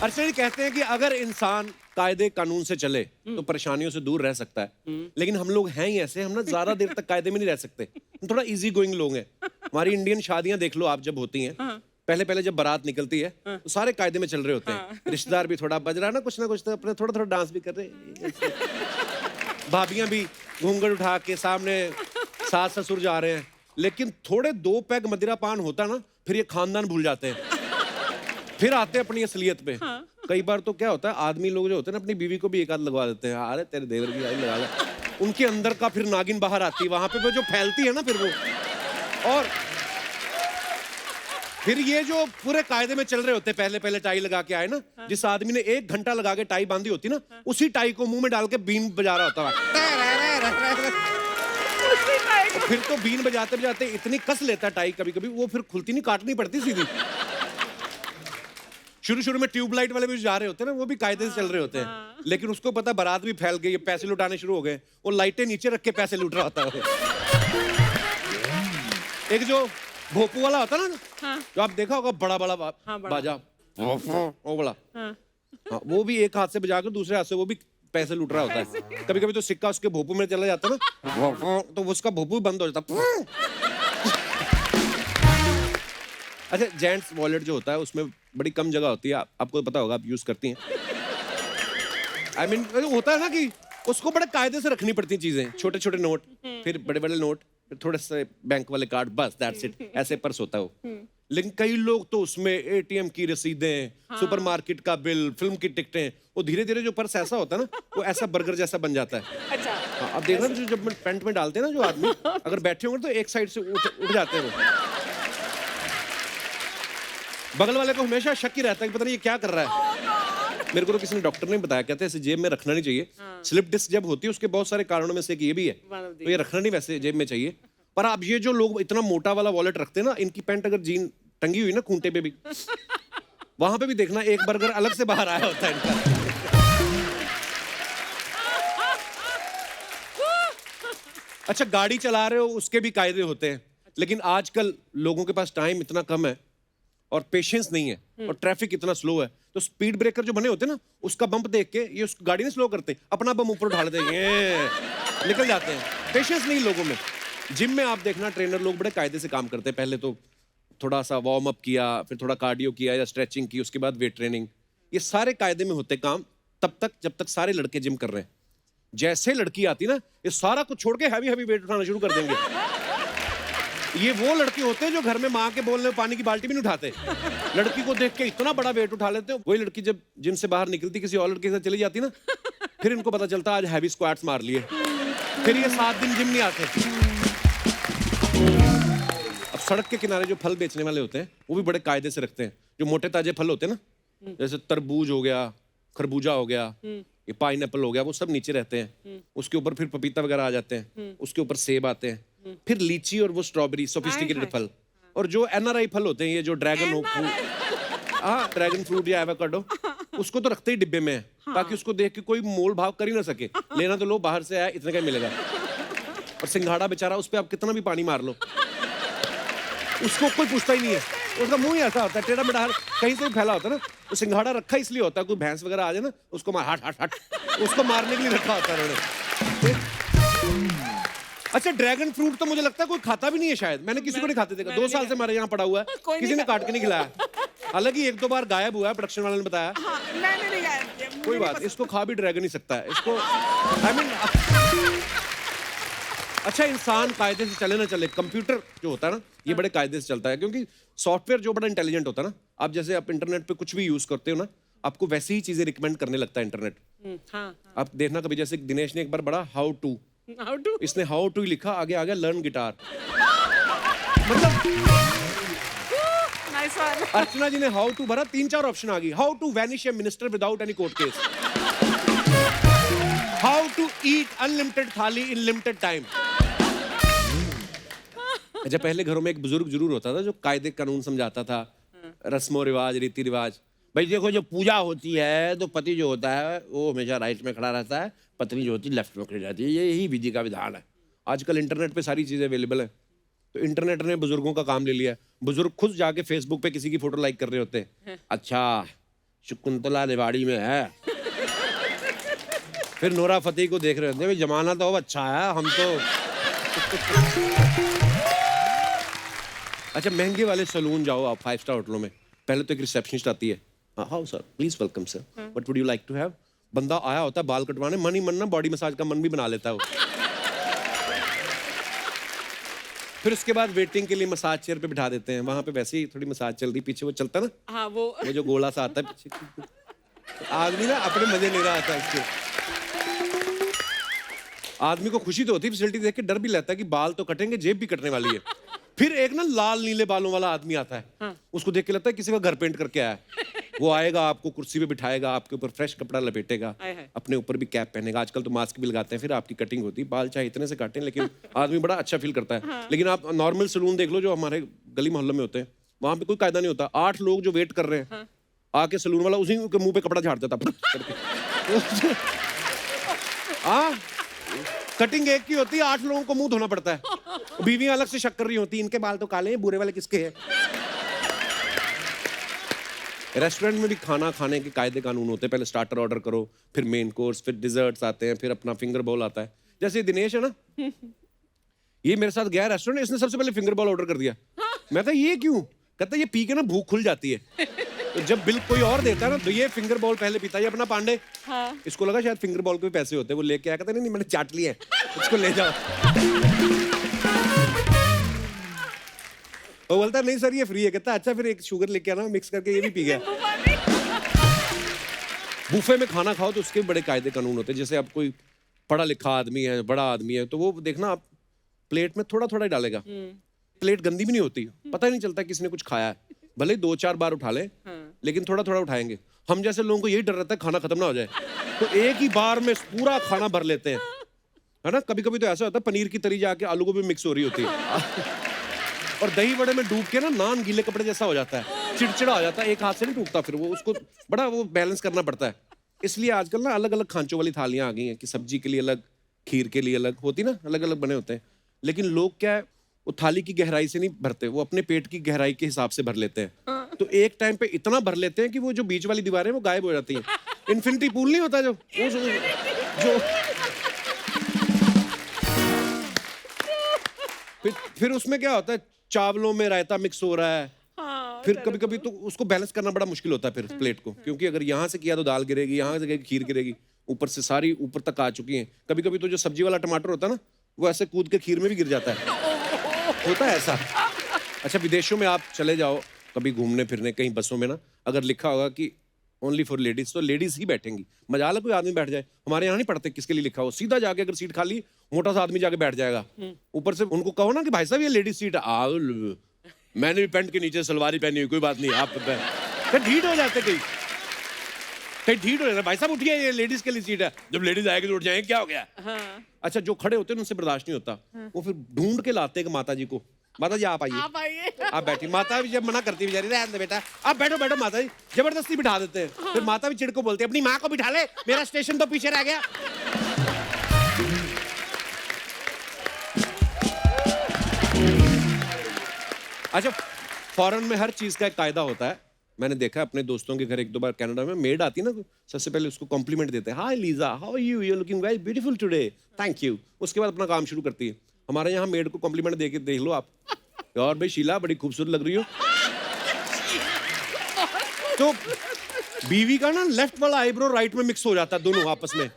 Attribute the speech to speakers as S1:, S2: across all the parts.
S1: अर्चना जी कहते हैं कि अगर इंसान कायदे कानून से चले तो परेशानियों से दूर रह सकता है, लेकिन हम लोग हैं ही ऐसे, हम ना ज्यादा देर तक कायदे में नहीं रह सकते। हम थोड़ा इजी गोइंग लोग हैं। हमारी इंडियन शादियां देख लो आप, जब होती हैं पहले पहले जब बारात निकलती है तो सारे कायदे में चल रहे होते हैं। रिश्तेदार भी थोड़ा बज रहा है ना कुछ तो अपने थोड़ा थोड़ा डांस भी कर रहे हैं। भाभियां भी घूंघट उठा के सामने सास ससुर जा रहे हैं, लेकिन थोड़े 2 पैग मदिरा पान होता ना, फिर ये खानदान भूल जाते हैं, फिर आते हैं अपनी असलियत पे। कई बार तो क्या होता है, आदमी लोग जो होते हैं ना अपनी बीवी को भी एक आध लगवा देते हैं। अरे तेरे देवर की आई लगा ले। उनके अंदर का फिर नागिन बाहर आती है, वहां पे वो जो फैलती है ना फिर वो, और फिर ये जो पूरे कायदे में चल रहे होते हैं, पहले पहले टाई लगा के आए ना, जिस आदमी ने 1 घंटा लगा के टाई बांधी होती ना, उसी टाई को मुंह में डाल के बीन बजा रहा होता है। फिर तो बीन बजाते बजाते इतनी कस लेता है टाई, कभी कभी वो फिर खुलती नहीं, काटनी पड़ती सीधी। शुरू शुरू में ट्यूबलाइट वाले भी जा रहे होते हैं ना, वो भी कायदे से चल रहे होते हैं, लेकिन उसको पता बारात भी फैल गई, पैसे लुटाने शुरू हो गए, वो लाइटें नीचे रख के पैसे लूट रहा होता है। एक जो भोपू वाला होता है ना, जो आप देखा होगा, बड़ा बड़ा बाजा, वो बड़ा, हाँ, वो भी एक हाथ से बजा कर दूसरे हाथ से वो भी पैसे लूट रहा होता है। कभी कभी तो सिक्का उसके भोपू में चला जाता है ना, तो उसका भोपू बंद हो जाता। अच्छा, जेंट्स वॉलेट जो होता है उसमें बड़ी कम जगह होती है, आपको पता होगा, आप यूज करती हैं। I mean, होता है ना कि उसको बड़े कायदे से रखनी पड़ती चीजें, छोटे छोटे नोट, फिर बड़े बड़े नोट, फिर थोड़े से बैंक वाले कार्ड, बस दैट्स इट, ऐसे पर्स होता है वो। लेकिन कई लोग तो उसमें एटीएम की रसीदें, सुपरमार्केट का बिल, फिल्म की टिकटें, वो धीरे धीरे जो पर्स ऐसा होता है ना, वो ऐसा बर्गर जैसा बन जाता है।
S2: अच्छा,
S1: हाँ, अब देखना जब पेंट में डालते हैं ना जो आदमी, अगर बैठे होंगे तो एक साइड से उठ जाते हैं वो। बगल वाले को हमेशा शक ही रहता है कि पता नहीं ये क्या कर रहा है। मेरे को तो किसी ने, डॉक्टर ने बताया, कहते हैं इसे जेब में रखना नहीं चाहिए। स्लिप डिस्क जब होती है उसके बहुत सारे कारणों में से एक ये भी है, तो ये रखना नहीं वैसे जेब में चाहिए। पर अब ये जो लोग इतना मोटा वाला वॉलेट रखते हैं ना, इनकी पैंट अगर जीन टंगी हुई ना खूंटे पे भी, वहां पे भी देखना एक बर्गर अलग से बाहर आया होता है इनका। अच्छा, गाड़ी चला रहे हो उसके भी कायदे होते हैं, लेकिन आजकल लोगों के पास टाइम इतना कम है और पेशेंस नहीं है और ट्रैफिक इतना स्लो है, तो स्पीड ब्रेकर जो बने होते हैं ना, उसका बम्प देख के ये उस गाड़ी नहीं स्लो करते, अपना बम ऊपर उठा लेते हैं, निकल जाते हैं। पेशेंस नहीं लोगों में। जिम में आप देखना ट्रेनर लोग बड़े कायदे से काम करते हैं। पहले तो थोड़ा सा वार्म अप किया, फिर थोड़ा कार्डियो किया या स्ट्रेचिंग की, उसके बाद वेट ट्रेनिंग। ये सारे कायदे में होते काम तब तक जब तक सारे लड़के जिम कर रहे हैं। जैसे लड़की आती ना, ये सारा कुछ छोड़ के हैवी हैवी वेट उठाना शुरू कर देंगे। ये वो लड़के होते हैं जो घर में माँ के बोलने में पानी की बाल्टी भी नहीं उठाते, लड़की को देख के इतना बड़ा वेट उठा लेते हैं। वही लड़की जब जिम से बाहर निकलती, किसी और लड़के के साथ चली जाती ना, फिर इनको पता चलता आज हैवी स्क्वाट्स मार लिए, फिर ये 7 दिन जिम नहीं आते। अब सड़क के किनारे जो फल बेचने वाले होते हैं वो भी बड़े कायदे से रखते हैं। जो मोटे ताजे फल होते हैं ना, जैसे तरबूज हो गया, खरबूजा हो गया, ये पाइनएप्पल हो गया, वो सब नीचे रहते हैं। उसके ऊपर फिर पपीता वगैरह आ जाते हैं, उसके ऊपर सेब आते हैं, फिर लीची और वो स्ट्रॉबेरी, सोफिस्टिकेटेड फल। और जो एनआरआई फल होते हैं, ये जो ड्रैगन ड्रैगन फ्रूट या एवोकाडो, उसको तो रखते ही डिब्बे में है, ताकि उसको देख के कोई मोल भाव कर ही ना सके। लेना तो लो, बाहर से आया, इतने का मिलेगा। और सिंघाड़ा बेचारा, उस पर आप कितना भी पानी मार लो, उसको कोई पूछता ही नहीं है। उसका मुंह ही ऐसा होता है, टेढ़ा मेढ़ा, कहीं से भी फैला होता है ना। तो सिंघाड़ा रखा इसलिए होता है, कोई भैंस वगैरह आ जाए ना, उसको मार, हट हट हट, उसको मारने के लिए रखा होता है उन्होंने। अच्छा, ड्रैगन फ्रूट तो मुझे लगता है कोई खाता भी नहीं है शायद, मैंने किसी को नहीं खाते देखा। 2 साल से हमारे यहाँ पड़ा हुआ है, किसी ने काट के नहीं खिलाया। हालांकि 1-2 बार गायब हुआ है, प्रोडक्शन वाले ने बताया।
S2: मैंने नहीं गायब किया,
S1: कोई बात, इसको खा भी ड्रैगन ही सकता है इसको। I mean, अच्छा, इंसान कायदे से चले ना चले, कंप्यूटर जो होता है ना, ये बड़े कायदे से चलता है, क्योंकि सॉफ्टवेयर जो बड़ा इंटेलिजेंट होता है ना, आप जैसे आप इंटरनेट पे कुछ भी यूज करते हो ना, आपको वैसी ही चीजें रिकमेंड करने लगता है इंटरनेट। आप देखना कभी, जैसे दिनेश ने एक बार बड़ा हाउ टू, इसने हाउ टू लिखा, आगे आ गया लर्न गिटार। मतलब अर्चना जी ने हाउ टू भरा, 3-4 ऑप्शन आ गई। How to vanish a minister without any court case, how to eat unlimited thali in limited time. अच्छा, पहले घरों में एक बुजुर्ग जरूर होता था जो कायदे कानून समझाता था, रस्मों रिवाज, रीति रिवाज। भाई देखो, जो पूजा होती है तो पति जो होता है वो हमेशा राइट में खड़ा रहता है, पत्नी जो होती है लेफ्ट में खड़ी रहती है, यही विधि का विधान है। आजकल इंटरनेट पे सारी चीजें अवेलेबल है, तो इंटरनेट ने बुजुर्गों का काम ले लिया है। बुजुर्ग खुद जाके फेसबुक पे किसी की फोटो लाइक कर रहे होते हैं। अच्छा, शकुंतला रेवाड़ी में है। फिर नोरा फतेही को देख रहे होते हैं, भाई जमाना तो अब अच्छा है, हम तो अच्छा महंगे वाले सलून जाओ आप, 5 स्टार होटलों में, पहले तो एक रिसेप्शनिस्ट आती है, how sir please welcome sir, what would you like to have. बंदा आया होता है बाल कटवाने, मन ही मन ना बॉडी मसाज का मन भी बना लेता है वो। फिर उसके बाद वेटिंग के लिए मसाज चेयर पे बिठा देते हैं, वहां पे वैसे ही थोड़ी मसाज चल रही, पीछे वो चलता ना,
S2: हाँ वो
S1: जो गोला सा आता है पीछे, आदमी ना अपने मजे ले रहा आता है इसके। आदमी को खुशी तो होती है फैसिलिटी देख के, डर भी लगता है कि बाल तो कटेंगे, जेब भी कटने वाली है। फिर एक ना लाल नीले बालों वाला आदमी आता है,
S2: हाँ।
S1: उसको देख के लगता है किसी का घर पेंट करके आया है। वो आएगा, आपको कुर्सी पे बिठाएगा, आपके ऊपर फ्रेश कपड़ा लपेटेगा, अपने ऊपर भी कैप पहनेगा, आजकल तो मास्क भी लगाते हैं, फिर आपकी कटिंग होती है, बाल चाहे इतने से काटें लेकिन आदमी बड़ा अच्छा फील करता है। लेकिन आप नॉर्मल सलून देख लो जो हमारे गली मोहल्ले में होते हैं, वहां पे कोई कायदा नहीं होता। 8 लोग जो वेट कर रहे हैं, आके सलून वाला उसी के मुंह पे कपड़ा झाड़ देता हाँ, कटिंग एक की होती है, 8 लोगों को मुंह धोना पड़ता है। बीवियां अलग से शक कर रही होती, इनके बाल तो काले हैं, बुरे वाले किसके हैं। रेस्टोरेंट में भी खाना खाने के कायदे कानून होते हैं, पहले स्टार्टर ऑर्डर करो, फिर मेन कोर्स, फिर डिजर्ट्स आते हैं, फिर अपना फिंगर बॉल आता है। जैसे दिनेश है ना, ये मेरे साथ गया रेस्टोरेंट, इसने सबसे पहले फिंगर बॉल ऑर्डर कर दिया। मैं कहा ये क्यों? कहता ये पी के ना भूख खुल जाती है। तो जब बिल कोई और देता है ना, तो ये फिंगर बॉल पहले पीता है अपना पांडे।
S2: हाँ।
S1: इसको लगा शायद फिंगर बॉल के भी पैसे होते हैं, वो लेके आया, कहता नहीं मैंने चाट लिया है, इसको ले जाओ। वो बोलता नहीं सर ये फ्री है। कहता अच्छा फिर एक शुगर लेके आना, मिक्स करके ये भी पी गया। बुफे में खाना खाओ तो उसके बड़े कायदे कानून होते हैं। जैसे आप कोई पढ़ा लिखा आदमी है, बड़ा आदमी है, तो वो देखना आप प्लेट में थोड़ा थोड़ा ही डालेगा। प्लेट गंदी भी नहीं होती, पता ही नहीं चलता किसने कुछ खाया है। भले 2-4 बार उठा ले, लेकिन थोड़ा थोड़ा उठाएंगे। हम जैसे लोगों को यही डर रहता है खाना खत्म ना हो जाए, तो एक ही बार में पूरा खाना भर लेते हैं, है ना। कभी कभी तो ऐसा होता है पनीर की तरी जाके आलू गोभी मिक्स हो रही होती है और दही बड़े में डूब के ना नान गीले कपड़े जैसा हो जाता है, चिड़चिड़ा हो जाता है, एक हाथ से नहीं टूटता, फिर वो उसको बड़ा वो बैलेंस करना पड़ता है। इसलिए आजकल ना अलग अलग खांचों वाली थालियां आ गई हैं कि सब्जी के लिए अलग, खीर के लिए अलग होती ना, अलग अलग बने होते हैं। लेकिन लोग क्या है, वो थाली की गहराई से नहीं भरते, वो अपने पेट की गहराई के हिसाब से भर लेते हैं। तो एक टाइम पे इतना भर लेते हैं कि वो जो बीच वाली दीवारें वो गायब हो जाती हैं। इन्फिनिटी पूल नहीं होता जो फिर उसमें क्या होता है, चावलों में रायता मिक्स हो रहा है।
S2: हाँ,
S1: फिर कभी कभी तो उसको बैलेंस करना बड़ा मुश्किल होता है फिर प्लेट को, क्योंकि अगर यहाँ से किया तो दाल गिरेगी, यहाँ से खीर गिरेगी, ऊपर से सारी ऊपर तक आ चुकी हैं। कभी कभी तो जो सब्जी वाला टमाटर होता है ना, वो ऐसे कूद के खीर में भी गिर जाता है, होता है ऐसा। अच्छा विदेशों में आप चले जाओ कभी घूमने फिरने, कहीं बसों में ना अगर लिखा होगा कि ओनली फॉर लेडीज, तो लेडीज ही बैठेंगी। मजा कोई आदमी बैठ जाए, हमारे यहाँ नहीं पढ़ते किसके लिए लिखा हो, सीधा जाके अगर सीट खाली, मोटा सा आदमी जाके बैठ जाएगा। ऊपर से उनको कहो ना कि भाई साहब ये लेडीज सीट है, मैंने भी पैंट के नीचे सलवारी पहनी हुई, कोई बात नहीं, आप ढीठ हो जाते, कहीं ढीठ हो जाता, भाई साहब उठिए ये लेडीज के लिए सीट है, जब लेडीज आएगी तो उठ जाएंगे, क्या हो गया।
S2: हाँ।
S1: अच्छा जो खड़े होते हैं उनसे बर्दाश्त नहीं होता, वो फिर ढूंढ के लाते हैं माता जी को, माता जी आप आइए, आप बैठी। माता भी जब मना करती है बेचारी, रहने दे बेटा, आप बैठो बैठो, माता जी जबरदस्ती बिठा देते हैं। फिर माता भी चिढ़ को बोलती है अपनी माँ को बिठा ले, मेरा स्टेशन तो पीछे रह गया। अच्छा फॉरेन में हर चीज का एक कायदा होता है। मैंने देखा अपने दोस्तों के घर, 1-2 बार कनाडा में मेड आती ना, सबसे पहले उसको कॉम्प्लीमेंट देते हैं, hi Lisa how are you, you are looking very beautiful today, thank you. उसके बाद अपना काम शुरू करती है। हमारे यहाँ मेड को कॉम्प्लीमेंट दे के देख लो आप, और भाई शीला बड़ी खूबसूरत लग रही हो। तो बीवी का ना लेफ्ट वाला आईब्रो राइट में मिक्स हो जाता है, दोनों आपस में।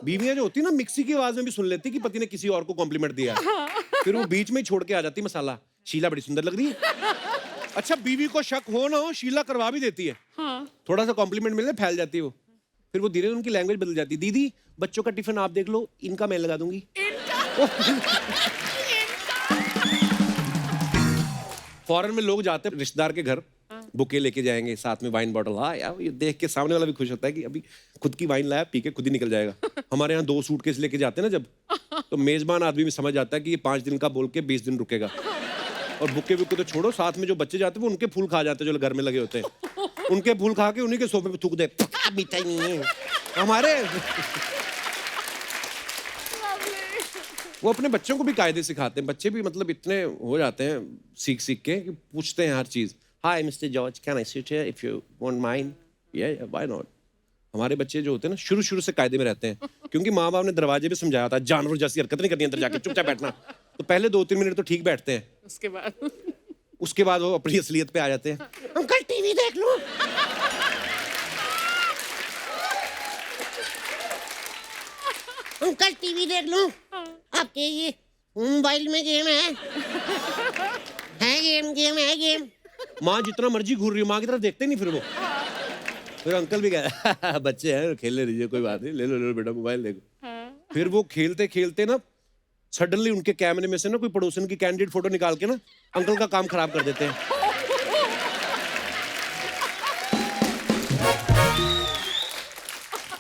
S1: बीवियां जो होती ना मिक्सी की आवाज में भी सुन लेती कि पति ने किसी और को कॉम्प्लीमेंट दिया, फिर वो बीच में ही छोड़ के आ जाती मसाला, शीला बड़ी सुंदर लग रही है। अच्छा बीवी को शक हो ना हो, शीला करवा भी देती है। हाँ। थोड़ा सा कॉम्प्लीमेंट मिलने फैल जाती है वो, फिर वो धीरे उनकी लैंग्वेज बदल जाती है, दीदी बच्चों का टिफिन आप देख लो, इनका मैं लगा दूंगी। फॉरेन में लोग जाते हैं रिश्तेदार के घर, बुके लेके जाएंगे, साथ में वाइन बॉटल, हाँ यार ये देख के सामने वाला भी खुश होता है कि अभी खुद की वाइन लाया, पी के खुद ही निकल जाएगा। हमारे यहाँ 2 सूटकेस लेके जाते हैं ना जब, तो मेजबान आदमी भी समझ जाता है कि ये 5 दिन का बोल के 20 दिन रुकेगा। और बुके बुके तो छोड़ो, साथ में जो बच्चे जाते हैं वो उनके फूल खा जाते हैं जो घर में लगे होते हैं, उनके फूल खा के उन्हीं के सोफे पे थूक दे, मीठा नहीं है हमारे। वो अपने बच्चों को भी कायदे सिखाते हैं, बच्चे भी मतलब इतने हो जाते हैं सीख सीख के कि पूछते हैं हर चीज। हाय mister George, can I sit here if you won't mind, ये व्हाई नॉट। हमारे बच्चे जो होते हैं ना शुरू शुरू से कायदे में रहते हैं, क्योंकि माँ बाप ने दरवाजे पे समझाया था जानवर जैसी हरकत नहीं करनी, अंदर जाके चुपचाप बैठना। तो पहले 2-3 मिनट तो ठीक बैठते हैं, उसके बाद वो अपनी असलियत पे आ जाते हैं। अंकल टीवी देख लो।
S2: अंकल टीवी देख लो। आपके ये मोबाइल में गेम है गेम है गेम।
S1: माँ जितना मर्जी घूर रही हो, माँ की तरफ देखते नहीं फिर वो। फिर अंकल भी कह बच्चे हैं खेल ले लीजिए, कोई बात नहीं, ले लो बेटा मोबाइल देखो। फिर वो खेलते खेलते ना सडनली उनके कैमरे में से ना कोई पड़ोसन की कैंडिडेट फोटो निकाल के ना अंकल का काम खराब कर देते हैं।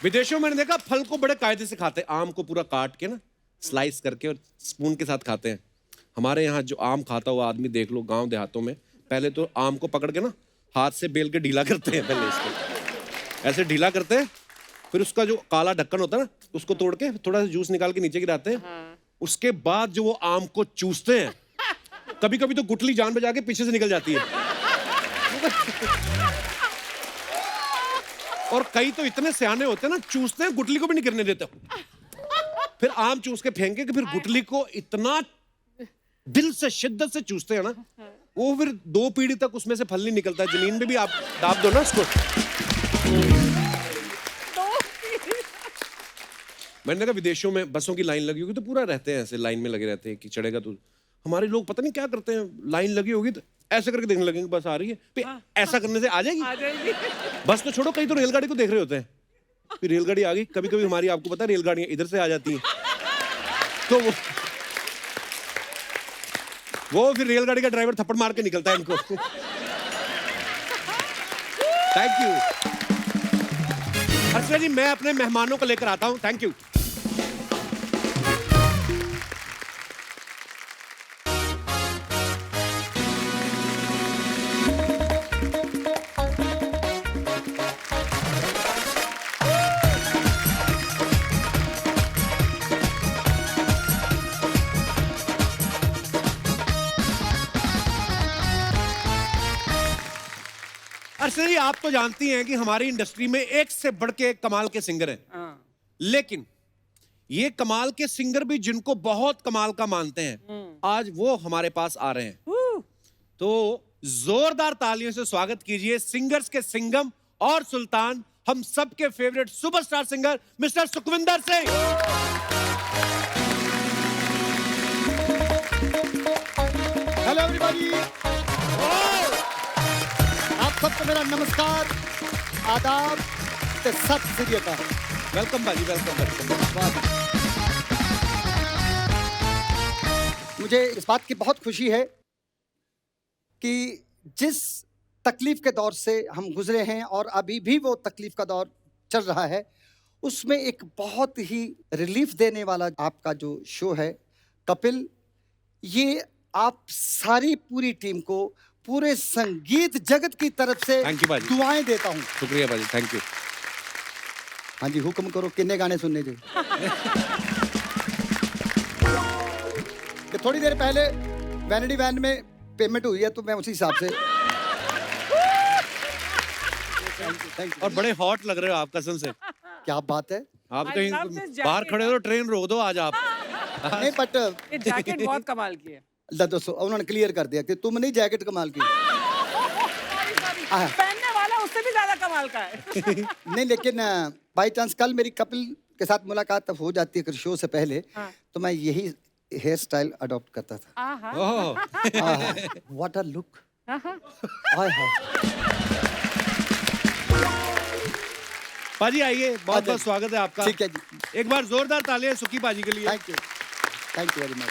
S1: विदेशों में मैंने देखा फल को बड़े कायदे से खाते हैं। आम को पूरा काट के ना स्लाइस करके और स्पून के साथ खाते हैं। हमारे यहाँ जो आम खाता हुआ आदमी देख लो गांव देहातों में, पहले तो आम को पकड़ के ना हाथ से बेल के ढीला करते हैं। पहले इसको ऐसे ढीला करते हैं, फिर उसका जो काला ढक्कन होता है ना उसको तोड़ के थोड़ा सा जूस निकाल के नीचे गिराते हैं। उसके बाद जो वो आम को चूसते हैं, कभी कभी तो गुठली जान बजा के पीछे से निकल जाती है। और कई तो इतने सियाने होते हैं ना, चूसते हैं गुठली को भी नहीं गिरने देते। फिर आम चूस के फेंके कि फिर गुठली को इतना दिल से शिद्दत से चूसते हैं ना, वो फिर 2 पीढ़ी तक उसमें से फल नहीं निकलता। जमीन में भी आप दाब दो ना उसको। मैंने कहा विदेशों में बसों की लाइन लगी होगी तो पूरा रहते हैं ऐसे लाइन में लगे रहते हैं कि चढ़ेगा तो। हमारे लोग पता नहीं क्या करते हैं, लाइन लगी होगी तो ऐसे करके देखने लगेंगे बस आ रही है, ऐसा करने से आ जाएगी। बस तो छोड़ो, कहीं तो रेलगाड़ी को देख रहे होते हैं, फिर रेलगाड़ी आ गई। कभी कभी हमारी, आपको पता है, रेलगाड़ियां इधर से आ जाती हैं, तो वो फिर रेलगाड़ी का ड्राइवर थप्पड़ मार के निकलता है इनको। थैंक यू अर्चना जी, मैं अपने मेहमानों को लेकर आता हूं। Thank you. अर्चना जी, आप तो जानती हैं कि हमारी इंडस्ट्री में एक से बढ़ के एक कमाल के सिंगर हैं, लेकिन ये कमाल के सिंगर भी जिनको बहुत कमाल का मानते हैं, आज वो हमारे पास आ रहे हैं। तो जोरदार तालियों से स्वागत कीजिए सिंगर्स के सिंगम और सुल्तान, हम सबके favourite superstar singer mister Sukhwinder Singh.
S3: Hello everybody, आप सबको मेरा नमस्कार, आदाब ते सत श्री अकाल।
S1: वेलकम भाजी, वेलकम।
S3: मुझे इस बात की बहुत खुशी है कि जिस तकलीफ के दौर से हम गुजरे हैं और अभी भी वो तकलीफ का दौर चल रहा है, उसमें एक बहुत ही रिलीफ देने वाला आपका जो शो है कपिल, ये आप सारी पूरी टीम को, पूरे संगीत जगत की तरफ से दुआएं देता हूं।
S1: शुक्रिया भाजी, थैंक यू।
S3: हाँ जी, हुक्म करो, किन्ने गाने सुनने जी। थोड़ी देर पहले वैनिटी वैन में पेमेंट हुई है तो मैं उसी हिसाब से।
S1: और बड़े हॉट लग रहे हो आप, कसम से।
S3: क्या बात है,
S1: आप कहीं बाहर खड़े हो तो ट्रेन रोक दो आज आप।
S3: नहीं बट
S4: ये जैकेट बहुत कमाल की है।
S3: दोस्तों उन्होंने क्लियर कर दिया कि तुम नहीं, जैकेट कमाल की।
S4: पहनने वाला उससे भी ज्यादा कमाल का है।
S3: नहीं लेकिन बाई चांस कल मेरी कपिल के साथ मुलाकात तब हो जाती है शो से पहले, तो मैं यही हेयर स्टाइल अडॉप्ट करता था। What a look.
S1: पाजी आइए, बहुत बहुत स्वागत है आपका।
S3: ठीक है जी,
S1: एक बार जोरदार तालियां सुखी पाजी के लिए।
S3: Thank you very much.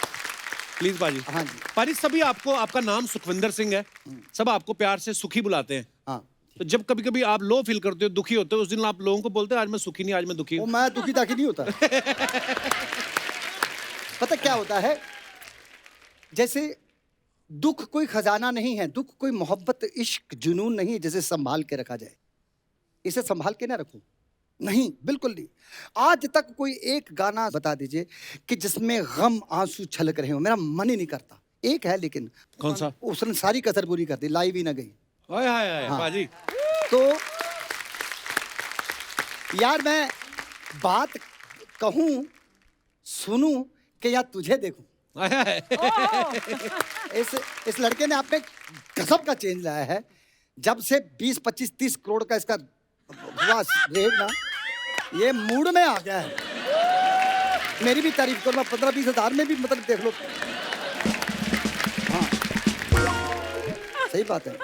S1: Please पाजी।
S3: हाँ जी
S1: पाजी, सभी आपको, आपका नाम सुखविंदर सिंह है, सब आपको प्यार से सुखी बुलाते हैं।
S3: हाँ,
S1: तो जब कभी कभी आप लो फील करते हो, दुखी होते हो, उस दिन आप लोगों को बोलते हैं आज मैं सुखी नहीं, आज मैं दुखी हूँ।
S3: मैं दुखी ताकि नहीं होता। पता क्या होता है, जैसे दुख कोई खजाना नहीं है, दुख कोई मोहब्बत इश्क जुनून नहीं है जिसे संभाल के रखा जाए। इसे संभाल के ना रखूं, नहीं, बिल्कुल नहीं। आज तक कोई एक गाना बता दीजिए कि जिसमें गम आंसू छलक रहे हो, मेरा मन ही नहीं करता। एक है लेकिन,
S1: कौन सा?
S3: उसने सारी कसर पूरी कर दी, लाइव ही ना गई।
S1: हाय हाय हाय पाजी।
S3: तो यार मैं बात कहूं सुनूं कि या तुझे देखूं,
S1: आया है।
S3: इस लड़के ने आप में गजब का चेंज लाया है। जब से 20 25 30 करोड़ का इसका हुआ रेट ना, ये मूड में आ गया है। मेरी भी तारीफ करो, मैं 15-20 हजार में भी मतलब देख लो। हाँ सही बात है,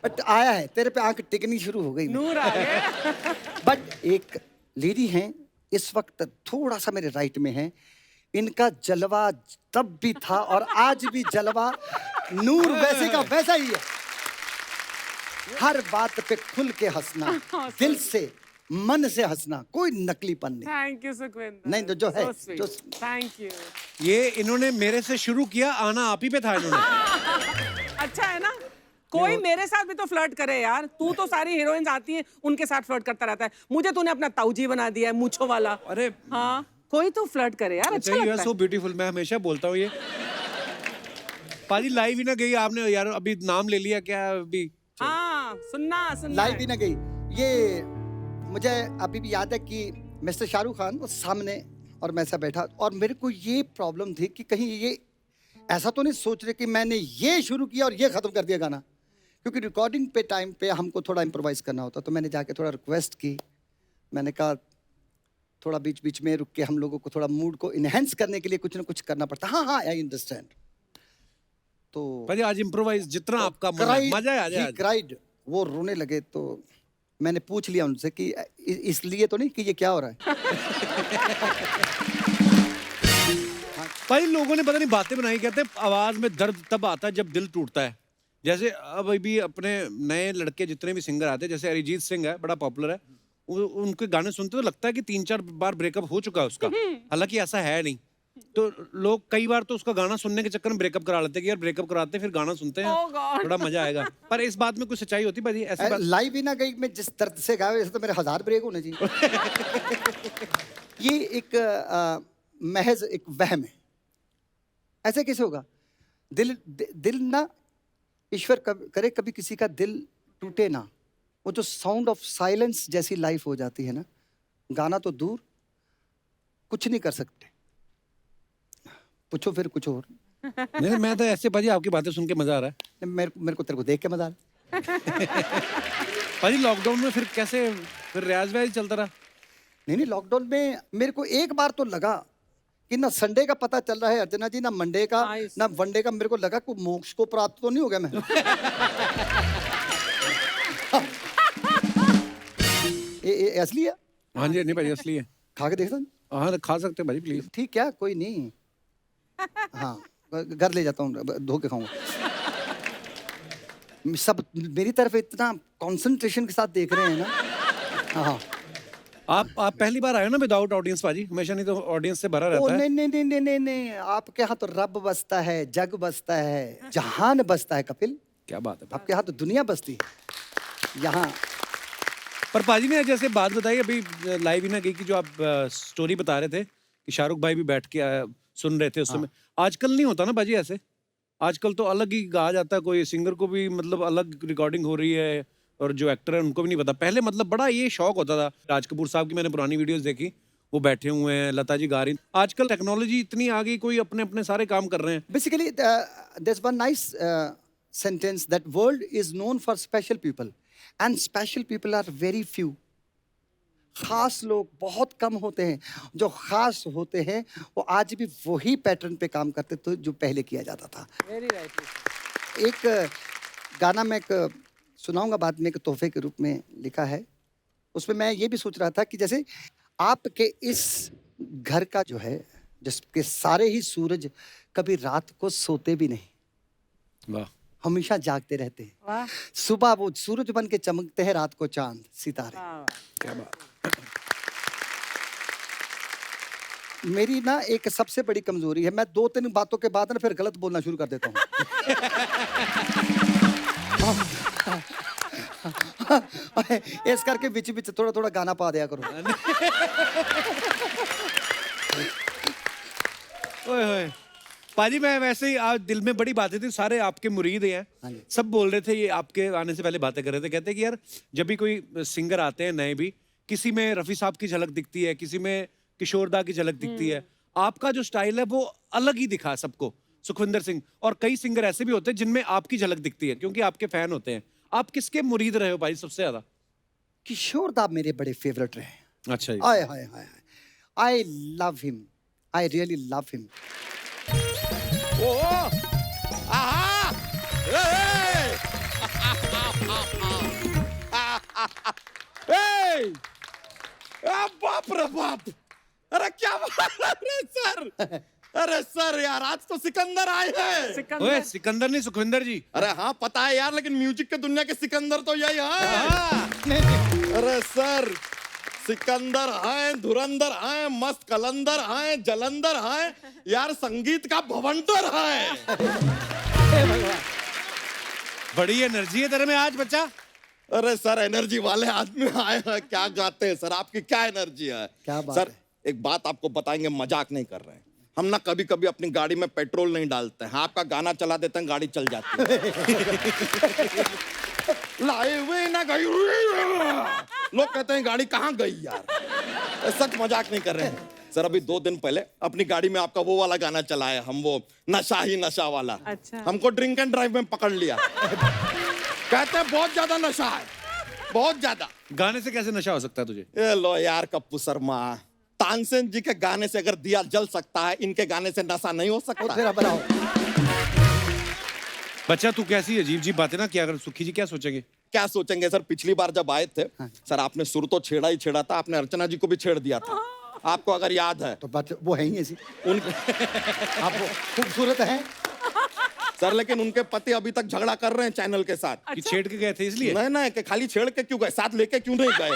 S3: बट आया है तेरे पे आंख टिकनी शुरू हो गई।
S4: नूर आ गया।
S3: बट एक लेडी हैं इस वक्त थोड़ा सा मेरे राइट में है, इनका जलवा तब भी था और आज भी जलवा नूर वैसे का वैसा ही है। हर बात पे खुल के हंसना, दिल से मन से हंसना, कोई नकलीपन नहीं।
S4: Thank you Sukhwinder.
S3: नहीं तो जो है जो
S4: थैंक यू।
S1: ये इन्होंने मेरे से शुरू किया, आना आप ही पे था इन्होंने।
S4: अच्छा है ना, कोई मेरे साथ भी तो फ्लर्ट करे यार। तू तो सारी हीरोइंस आती हैं उनके साथ फ्लर्ट करता रहता है, मुझे तूने अपना ताऊजी बना दिया है मूंछों वाला।
S1: अरे
S4: हाँ कोई तो फ्लर्ट करे यार, अच्छा लगता है।
S1: सो ब्यूटीफुल, मैं हमेशा बोलता हूँ ये। पाजी लाइव ही ना गई आपने यार, अभी नाम ले लिया क्या अभी?
S4: हाँ सुनना
S3: लाइव
S4: है।
S3: भी ना गई। ये मुझे अभी भी याद है कि मिस्टर शाहरुख खान वो सामने और मैं ऐसा बैठा और मेरे को ये प्रॉब्लम थी कि कहीं ये ऐसा तो नहीं सोच रहे कि मैंने ये शुरू किया और ये खत्म कर दिया गाना, क्योंकि रिकॉर्डिंग पे टाइम पे हमको थोड़ा इम्प्रोवाइज करना होता। तो मैंने जाके थोड़ा रिक्वेस्ट की, मैंने कहा थोड़ा बीच बीच में रुक के हम लोगों को थोड़ा मूड को इनहेंस करने के लिए कुछ ना कुछ करना पड़ता। हाँ हाँ आई अंडरस्टैंड। तो
S1: पाजी आज इम्प्रोवाइज जितना आपका मन है,
S3: cried,
S1: मजा आ जाए
S3: he cried, वो रोने लगे। तो मैंने पूछ लिया उनसे कि इसलिए तो नहीं कि ये क्या हो रहा है।
S1: भाई लोगों ने पता नहीं बातें बनाई, कहते हैं आवाज में दर्द तब आता है जब दिल टूटता है। जैसे अब भी अपने नए लड़के जितने भी सिंगर आते हैं, जैसे अरिजीत सिंह है, बड़ा पॉपुलर है, उनके गाने सुनते तो लगता है कि 3-4 बार ब्रेकअप हो चुका है उसका, हालांकि ऐसा है नहीं। तो लोग कई बार तो उसका गाना सुनने के चक्कर में ब्रेकअप करा लेते हैं कि यार ब्रेकअप कराते हैं फिर गाना सुनते हैं,
S4: Oh God.
S1: थोड़ा मजा आएगा। पर इस बात में कुछ सच्चाई होती भाई, ऐसी बात
S3: लाइव ही ना गई, मैं जिस दर्द से गाया वैसे तो मेरे 1000 ब्रेक होने चाहिए। ये एक महज एक वहम है। ऐसे कैसे होगा? दिल ना, ईश्वर करे कभी किसी का दिल टूटे ना। वो जो साउंड ऑफ साइलेंस जैसी लाइफ हो जाती है ना, गाना तो दूर, कुछ नहीं कर सकते। पूछो फिर कुछ और।
S1: नहीं, मैं तो ऐसे भाजी आपकी बातें सुन के मजा आ रहा है।
S3: मेरे को तेरे को देख के मजा आ रहा है।
S1: भाजी लॉकडाउन में फिर कैसे फिर रियाज व्याज चलता रहा?
S3: नहीं लॉकडाउन में मेरे को एक बार तो लगा कि ना संडे का पता चल रहा है अर्चना जी, ना मंडे का
S4: Nice.
S3: ना वनडे का। मेरे को लगा को मोक्ष को प्राप्त तो नहीं हो गया मैं। ये असली है?
S1: हाँ जी, नहीं भाजी असली है।
S3: खा के देखता हूँ।
S1: हाँ खा सकते हैं भाजी प्लीज।
S3: ठीक क्या, कोई नहीं। हाँ घर ले जाता हूँ, धो के खाऊंगा। सब मेरी तरफ इतना कंसंट्रेशन के साथ देख रहे हैं ना। हाँ
S1: आप पहली बार आए हो ना विदाउट ऑडियंस पाजी? हमेशा नहीं तो ऑडियंस से भरा
S3: ओ
S1: रहता है।
S3: नहीं नहीं नहीं नहीं नहीं नहीं, आपके यहाँ तो रब बसता है, जग बसता है, जहान बसता है कपिल।
S1: क्या बात है।
S3: आपके यहाँ तो दुनिया बसती है। यहाँ
S1: पर पाजी ने जैसे बात बताई अभी लाइव ही ना गई कि जो आप स्टोरी बता रहे थे कि शाहरुख भाई भी बैठ के सुन रहे थे उस समय, आजकल नहीं होता ना बाजी ऐसे। आजकल तो अलग ही गाया जाता है, कोई सिंगर को भी मतलब अलग रिकॉर्डिंग हो रही है और जो एक्टर है उनको भी नहीं पता। पहले मतलब बड़ा ये शौक होता था। राज कपूर साहब की मैंने पुरानी वीडियोस देखी, वो बैठे हुए हैं, लता जी गा रही। आजकल टेक्नोलॉजी इतनी आ गई, कोई अपने अपने सारे काम कर रहे हैं।
S3: basically there's one nice sentence that world is known for special people and special people are very few. खास लोग बहुत कम होते हैं। जो खास होते हैं वो आज भी वही पैटर्न पे काम करते थे जो पहले किया जाता था।
S4: Very right.
S3: एक गाना मैं सुनाऊंगा बाद में, एक तोहफे के रूप में लिखा है। उसमें मैं ये भी सोच रहा था कि जैसे आपके इस घर का जो है, जिसके सारे ही सूरज कभी रात को सोते भी नहीं,
S1: वाह,
S3: हमेशा जागते रहते हैं।
S4: वाह
S3: सुबह वो सूरज बन के चमकते हैं, रात को चांद सितारे।
S4: वाह।
S1: क्या बात।
S3: मेरी ना एक सबसे बड़ी कमजोरी है, मैं 2-3 बातों के बाद ना फिर गलत बोलना शुरू कर देता हूँ। इस करके बीच बीच थोड़ा थोड़ा गाना पा दिया करो।
S1: ओए होए पाजी, मैं वैसे ही आज दिल में बड़ी बातें थी, सारे आपके मुरीद
S3: हाँ
S1: हैं,
S3: जी।
S1: सब बोल रहे थे, ये आपके आने से पहले बातें कर रहे थे, कहते कि यार जब भी कोई सिंगर आते हैं नए भी, किसी में रफी साहब की झलक दिखती है, किसी में किशोरदा की झलक दिखती है। आपका जो स्टाइल है वो अलग ही दिखा सबको, सुखविंदर सिंह। और कई सिंगर ऐसे भी होते हैं जिनमें आपकी झलक दिखती है क्योंकि आपके फैन होते हैं। आप किसके मुरीद रहे हो भाई सबसे ज्यादा?
S3: किशोरदा मेरे बड़े फेवरेट रहे।
S1: अच्छा जी।
S3: आय हाय हाय, I love him, I really love him.
S5: बाप रे बाप, अरे क्या बात है सर। अरे सर यार, आज तो सिकंदर आए हैं।
S1: ओए
S4: सिकंदर
S1: सिकंदर नहीं, सुखविंदर जी।
S5: अरे हाँ पता है यार, लेकिन म्यूजिक के दुनिया के सिकंदर तो यही है।
S3: नहीं,
S5: अरे सर, सिकंदर हैं, धुरंधर हैं, मस्त कलंदर हैं, जलंधर हैं, यार संगीत का भवंडर है।
S1: बड़ी एनर्जी है तेरे में आज बच्चा।
S5: अरे सर, एनर्जी वाले आदमी आए हैं, क्या गाते हैं सर, आपकी क्या एनर्जी है।
S3: क्या बात
S5: सर
S3: है।
S5: एक बात आपको बताएंगे, मजाक नहीं कर रहे हैं हम ना, कभी कभी अपनी गाड़ी में पेट्रोल नहीं डालते हैं, आपका गाना चला देते हैं, गाड़ी चल जाती है। लाए हुए ना गई, लोग कहते हैं गाड़ी कहाँ गई यार। सच मजाक नहीं कर रहे हैं सर। अभी 2 दिन पहले अपनी गाड़ी में आपका वो वाला गाना चलाया हम, वो नशा ही नशा वाला।
S4: अच्छा।
S5: हमको ड्रिंक एंड ड्राइव में पकड़ लिया। कहते हैं बहुत ज्यादा नशा है, बहुत ज्यादा।
S1: गाने से कैसे नशा हो सकता है तुझे?
S5: ए लो यार कप्पू शर्मा, तानसेन जी के गाने से अगर दिया जल सकता है, इनके गाने से नशा नहीं हो सकता।
S3: फिर बनाओ।
S1: बच्चा तू कैसी अजीब अजीब बातें ना किया, अगर सुखी जी क्या सोचेंगे?
S5: क्या सोचेंगे सर, पिछली बार जब आए थे सर, आपने सुर तो छेड़ा ही छेड़ा था, आपने अर्चना जी को भी छेड़ दिया था, आपको अगर याद है।
S3: तो बात वो है ही ऐसी,
S5: उनके
S3: आप वो खूबसूरत हैं।
S5: सर लेकिन उनके पति अभी तक झगड़ा कर रहे हैं चैनल के साथ।
S1: कि छेड़ के गए थे इसलिए?
S5: नहीं नहीं, कि खाली छेड़ के क्यों गए, साथ लेके क्यों नहीं गए।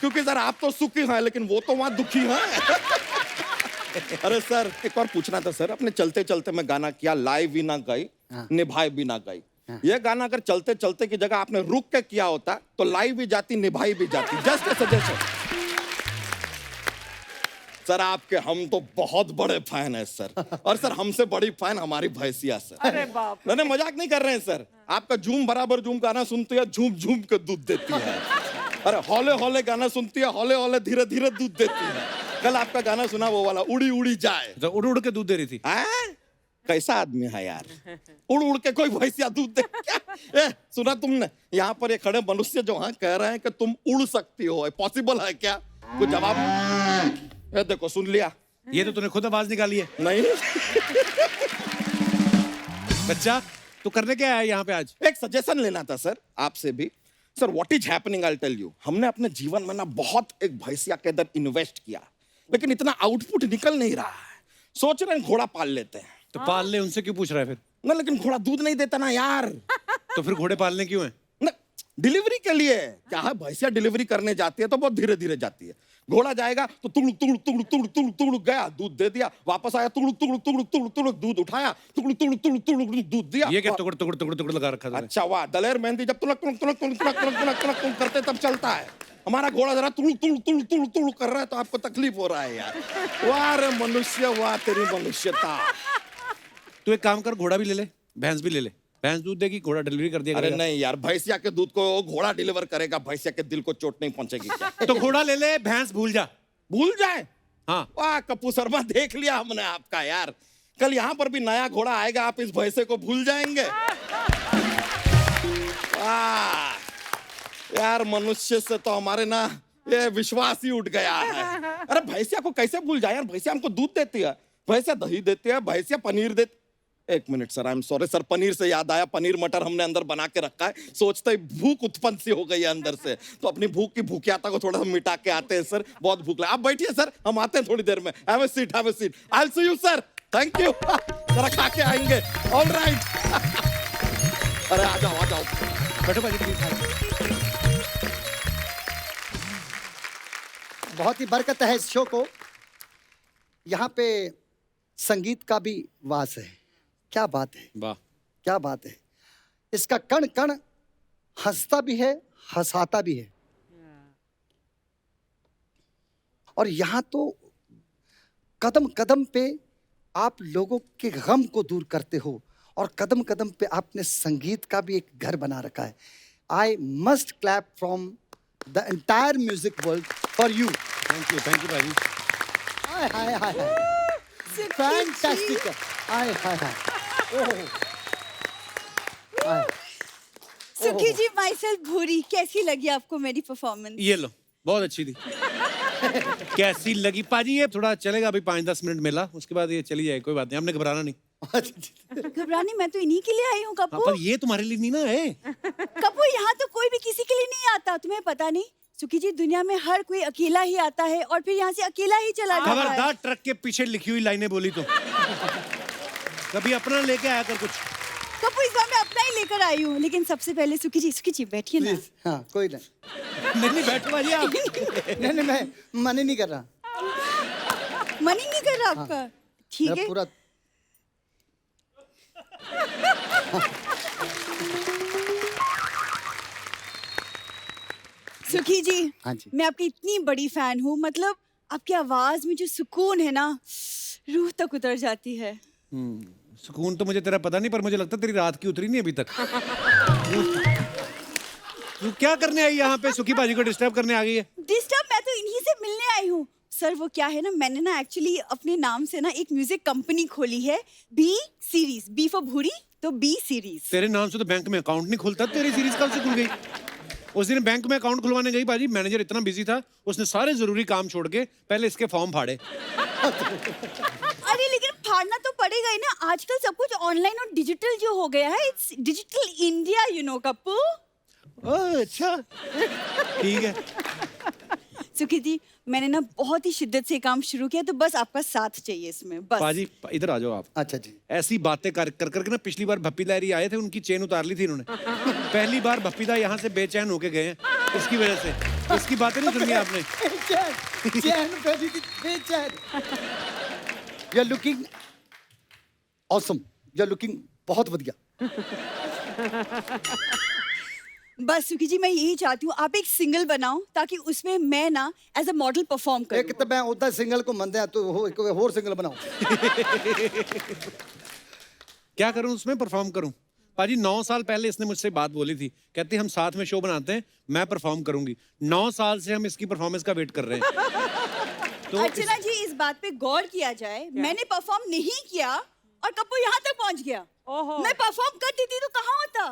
S5: क्योंकि सर आप तो सुखी हैं, लेकिन वो तो वहां दुखी हैं। अरे सर एक और पूछना था सर, अपने चलते चलते मैं गाना किया, लाइव भी ना गाई, निभाए भी ना गाई। ये गाना अगर चलते चलते की जगह आपने रुक के किया होता तो लाइव भी जाती, निभाई भी जाती। जस्ट सजेशन सर, आपके हम तो बहुत बड़े फैन हैं सर। और सर हमसे बड़ी फैन हमारी भैंसिया सर।
S4: अरे बाप रे।
S5: नहीं मजाक नहीं कर रहे हैं सर, आपका झूम बराबर झूम गाना सुनती है, झूम झूम के दूध देती है। अरे हौले हौले गाना सुनती है, हौले हौले धीरे धीरे दूध देती है। कल आपका गाना सुना वो वाला, उड़ी उड़ी जाए,
S1: तो उड़ उड़ के दूध दे रही थी।
S5: कैसा आदमी है यार, उड़ उड़ के कोई भैंसिया दूध दे क्या? ए, सुना तुमने, यहाँ पर ये खड़े मनुष्य जो हैं कह रहे हैं कि तुम उड़ सकती हो, पॉसिबल है क्या? कुछ जवाब? ए, देखो सुन लिया।
S1: ये तो तूने खुद आवाज निकाली है।
S5: नहीं।
S1: बच्चा तू करने क्या आया यहाँ पे आज?
S5: एक सजेशन लेना था सर आपसे भी। Sir what is happening, I tell you, हमने अपने जीवन में ना बहुत एक भैंसिया के अंदर इन्वेस्ट किया, लेकिन इतना आउटपुट निकल नहीं रहा है। सोच रहे हैं घोड़ा पाल लेते हैं।
S1: तो पाल ले, उनसे क्यों पूछ रहा है फिर?
S5: ना लेकिन घोड़ा दूध नहीं देता ना यार।
S1: तो फिर घोड़े पालने क्यों है?
S5: ना डिलीवरी के लिए क्या है, भैंसिया डिलीवरी करने जाती है तो बहुत धीरे धीरे जाती है। घोड़ा जाएगा तो तुड़ुक तुड़ुक तुड़ुक तुड़ुक तुड़ुक तुड़ुक गया, दूध दे दिया, वापस आया, तुड़ुक तुड़ुक तुड़ुक तुड़ुक तुड़ुक दूध उठाया, तुड़ुक तुड़ुक तुड़ुक तुड़ुक दूध दिया।
S1: ये क्या टुकड़ टुकड़ टुकड़ टुकड़ लगा रखा था?
S5: अच्छा वाह, दलेर मेहंदी जब तुलक तुलक तुलक तुलक तुलक तुलक तुलक तुलक तुलक करते तब चलता है। हमारा घोड़ा जरा तुड़ुक तुड़ुक तुड़ुक तुड़ुक तुड़ुक कर रहा है तो आपको तकलीफ हो रहा है यार। वाह रे मनुष्य, वाह तेरी मनुष्यता।
S1: तू एक काम कर, घोड़ा भी ले ले, भैंस भी ले ले। भैंस दूध देगी, घोड़ा डिलीवरी कर दिया
S5: अरे
S1: करेगा।
S5: नहीं यार, भैंसिया के दूध को घोड़ा डिलीवर करेगा, भैंसिया के दिल को चोट नहीं पहुंचेगी क्या?
S1: तो घोड़ा ले ले, भैंस भूल जा।
S5: भूल जाए?
S1: हाँ।
S5: वाह कप्पू शर्मा, देख लिया हमने आपका यार। कल यहाँ पर भी नया घोड़ा आएगा, आप इस भैंसे को भूल जाएंगे? वाह यार, मनुष्य से तो हमारे ना ये विश्वास ही उठ गया है। अरे भैंसिया को कैसे भूल जाए यार, भैंसिया हमको दूध देती है, भैंसिया दही देती है, भैंसिया पनीर देती। एक minute sir, I am sorry sir, paneer से याद आया, पनीर मटर हमने अंदर बना के रखा है, सोचते ही भूख उत्पन्न सी हो गई है अंदर से, तो अपनी भूख की भूखियाता को थोड़ा सा मिटा के आते हैं सर, बहुत भूख लगा। आप बैठिए सर, हम आते हैं थोड़ी देर में। Have a seat, have a seat, I will see you sir, thank you. जरा खा के आएंगे, ऑलराइट। अरे आ जाओ आ जाओ,
S1: बैठो भाई।
S3: बहुत ही बरकत है इस शो को, यहाँ पे संगीत का भी वास है। क्या बात है,
S1: वाह,
S3: क्या बात है। इसका कण कण हंसता भी है, हंसाता भी है। और यहाँ तो कदम कदम पे आप लोगों के गम को दूर करते हो, और कदम कदम पे आपने संगीत का भी एक घर बना रखा है। I must clap from the entire music world for you.
S1: Thank you भाजी.
S3: Hi, hi, hi, hi. Fantastic. Hi, hi, hi. Oh. Hi.
S6: सुखी जी, माइसेल्फ भूरी, कैसी लगी आपको मेरी परफॉर्मेंस?
S1: ये लो, बहुत अच्छी थी. कैसी लगी पाजी? ये थोड़ा चलेगा अभी 5-10 मिनट मेला, उसके बाद ये चली जाए, कोई बात नहीं, हमने घबराना नहीं.
S6: घबरानी, मैं तो इन्हीं के लिए आई हूँ
S1: हाँ,
S6: कप्पू.
S1: पर ये तुम्हारे लिए नहीं ना है.
S6: कप्पू, यहाँ तो कोई भी किसी के लिए नहीं आता, तुम्हें पता नहीं? सुखी जी, दुनिया में हर कोई अकेला ही आता है और फिर यहाँ से अकेला ही चला जाता है.
S1: खबरदार ट्रक के पीछे लिखी हुई लाइनें बोली तो. कभी अपना लेके आया कर कुछ.
S6: कप्पू, इस बार मैं अपना ही लेकर आई हूँ, लेकिन सबसे पहले सुखी जी बैठिए ना.
S3: Please. हाँ, कोई नहीं.
S1: नहीं बैठो भाजी आप.
S3: नहीं, मैं मना नहीं कर रहा.
S6: मन ही नहीं कर रहा आपका? ठीक
S3: मेरा
S6: है.
S3: पूरा
S6: सुखी जी,
S3: हाँ जी.
S6: मैं आपकी इतनी बड़ी फैन हूँ, मतलब आपकी आवाज में जो सुकून है ना, रूह तक उतर जाती है.
S1: सुकून तो मुझे तेरा पता नहीं, पर मुझे लगता है तेरी रात की उतरी नहीं अभी तक. तू क्या करने आई यहाँ पे? सुखी भाजी को डिस्टर्ब करने आ गई है.
S6: डिस्टर्ब? मैं तो इन्हीं से मिलने आई हूँ. सर, वो क्या है ना, मैंने ना एक्चुअली अपने नाम से ना एक म्यूजिक कंपनी खोली है, बी सीरीज. बी फॉर भूरी, तो बी सीरीज.
S1: तेरे नाम से तो बैंक में अकाउंट नहीं खुलता. तेरी सीरीज कब से खुल गई? उस दिन बैंक में अकाउंट खुलवाने गई बाजी, मैनेजर इतना बिजी था, उसने सारे जरूरी काम छोड़ के पहले इसके फॉर्म फाड़े.
S6: अरे लेकिन फाड़ना तो पड़ेगा ही ना, आजकल सब कुछ ऑनलाइन और डिजिटल जो हो गया है. It's digital India, you know Kappu.
S1: अच्छा ठीक है.
S6: सुखी जी, मैंने ना बहुत ही शिद्दत से काम शुरू किया, तो बस आपका साथ चाहिए इसमें, बस.
S1: बाजी इधर आ जाओ आप.
S3: अच्छा जी.
S1: ऐसी बातें कर करके ना, पिछली बार भप्पी लहरी आए थे, उनकी चेन उतार ली थी इन्होंने. पहली बार भप्पी दा यहाँ से बेचैन होके गए हैं इसकी वजह से. इसकी बातें नहीं सुनी आपने.
S3: चैन बेबी बेचैन. You are looking awesome. You are looking बहुत बढ़िया.
S6: बस सुखी जी, मैं यही चाहती हूँ आप एक सिंगल बनाओ, ताकि उसमें मैं ना एज अ मॉडल परफॉर्म करूँ.
S3: एक तो मैं उदा सिंगल को मंदे हैं, तो एक और सिंगल बनाओ.
S1: क्या करूं उसमें? परफॉर्म करूं? पाजी 9 साल पहले इसने मुझसे बात बोली थी, कहती हम साथ में शो बनाते हैं, मैं परफॉर्म करूंगी. 9 साल से हम इसकी परफॉर्मेंस का वेट कर रहे हैं. तो
S6: अर्चना जी, इस बात पे गौर किया जाए, मैंने परफॉर्म नहीं किया और कप्पू यहाँ तक पहुँच गया.
S4: ओहो.
S6: मैं परफॉर्म करती थी तो कहाँ होता.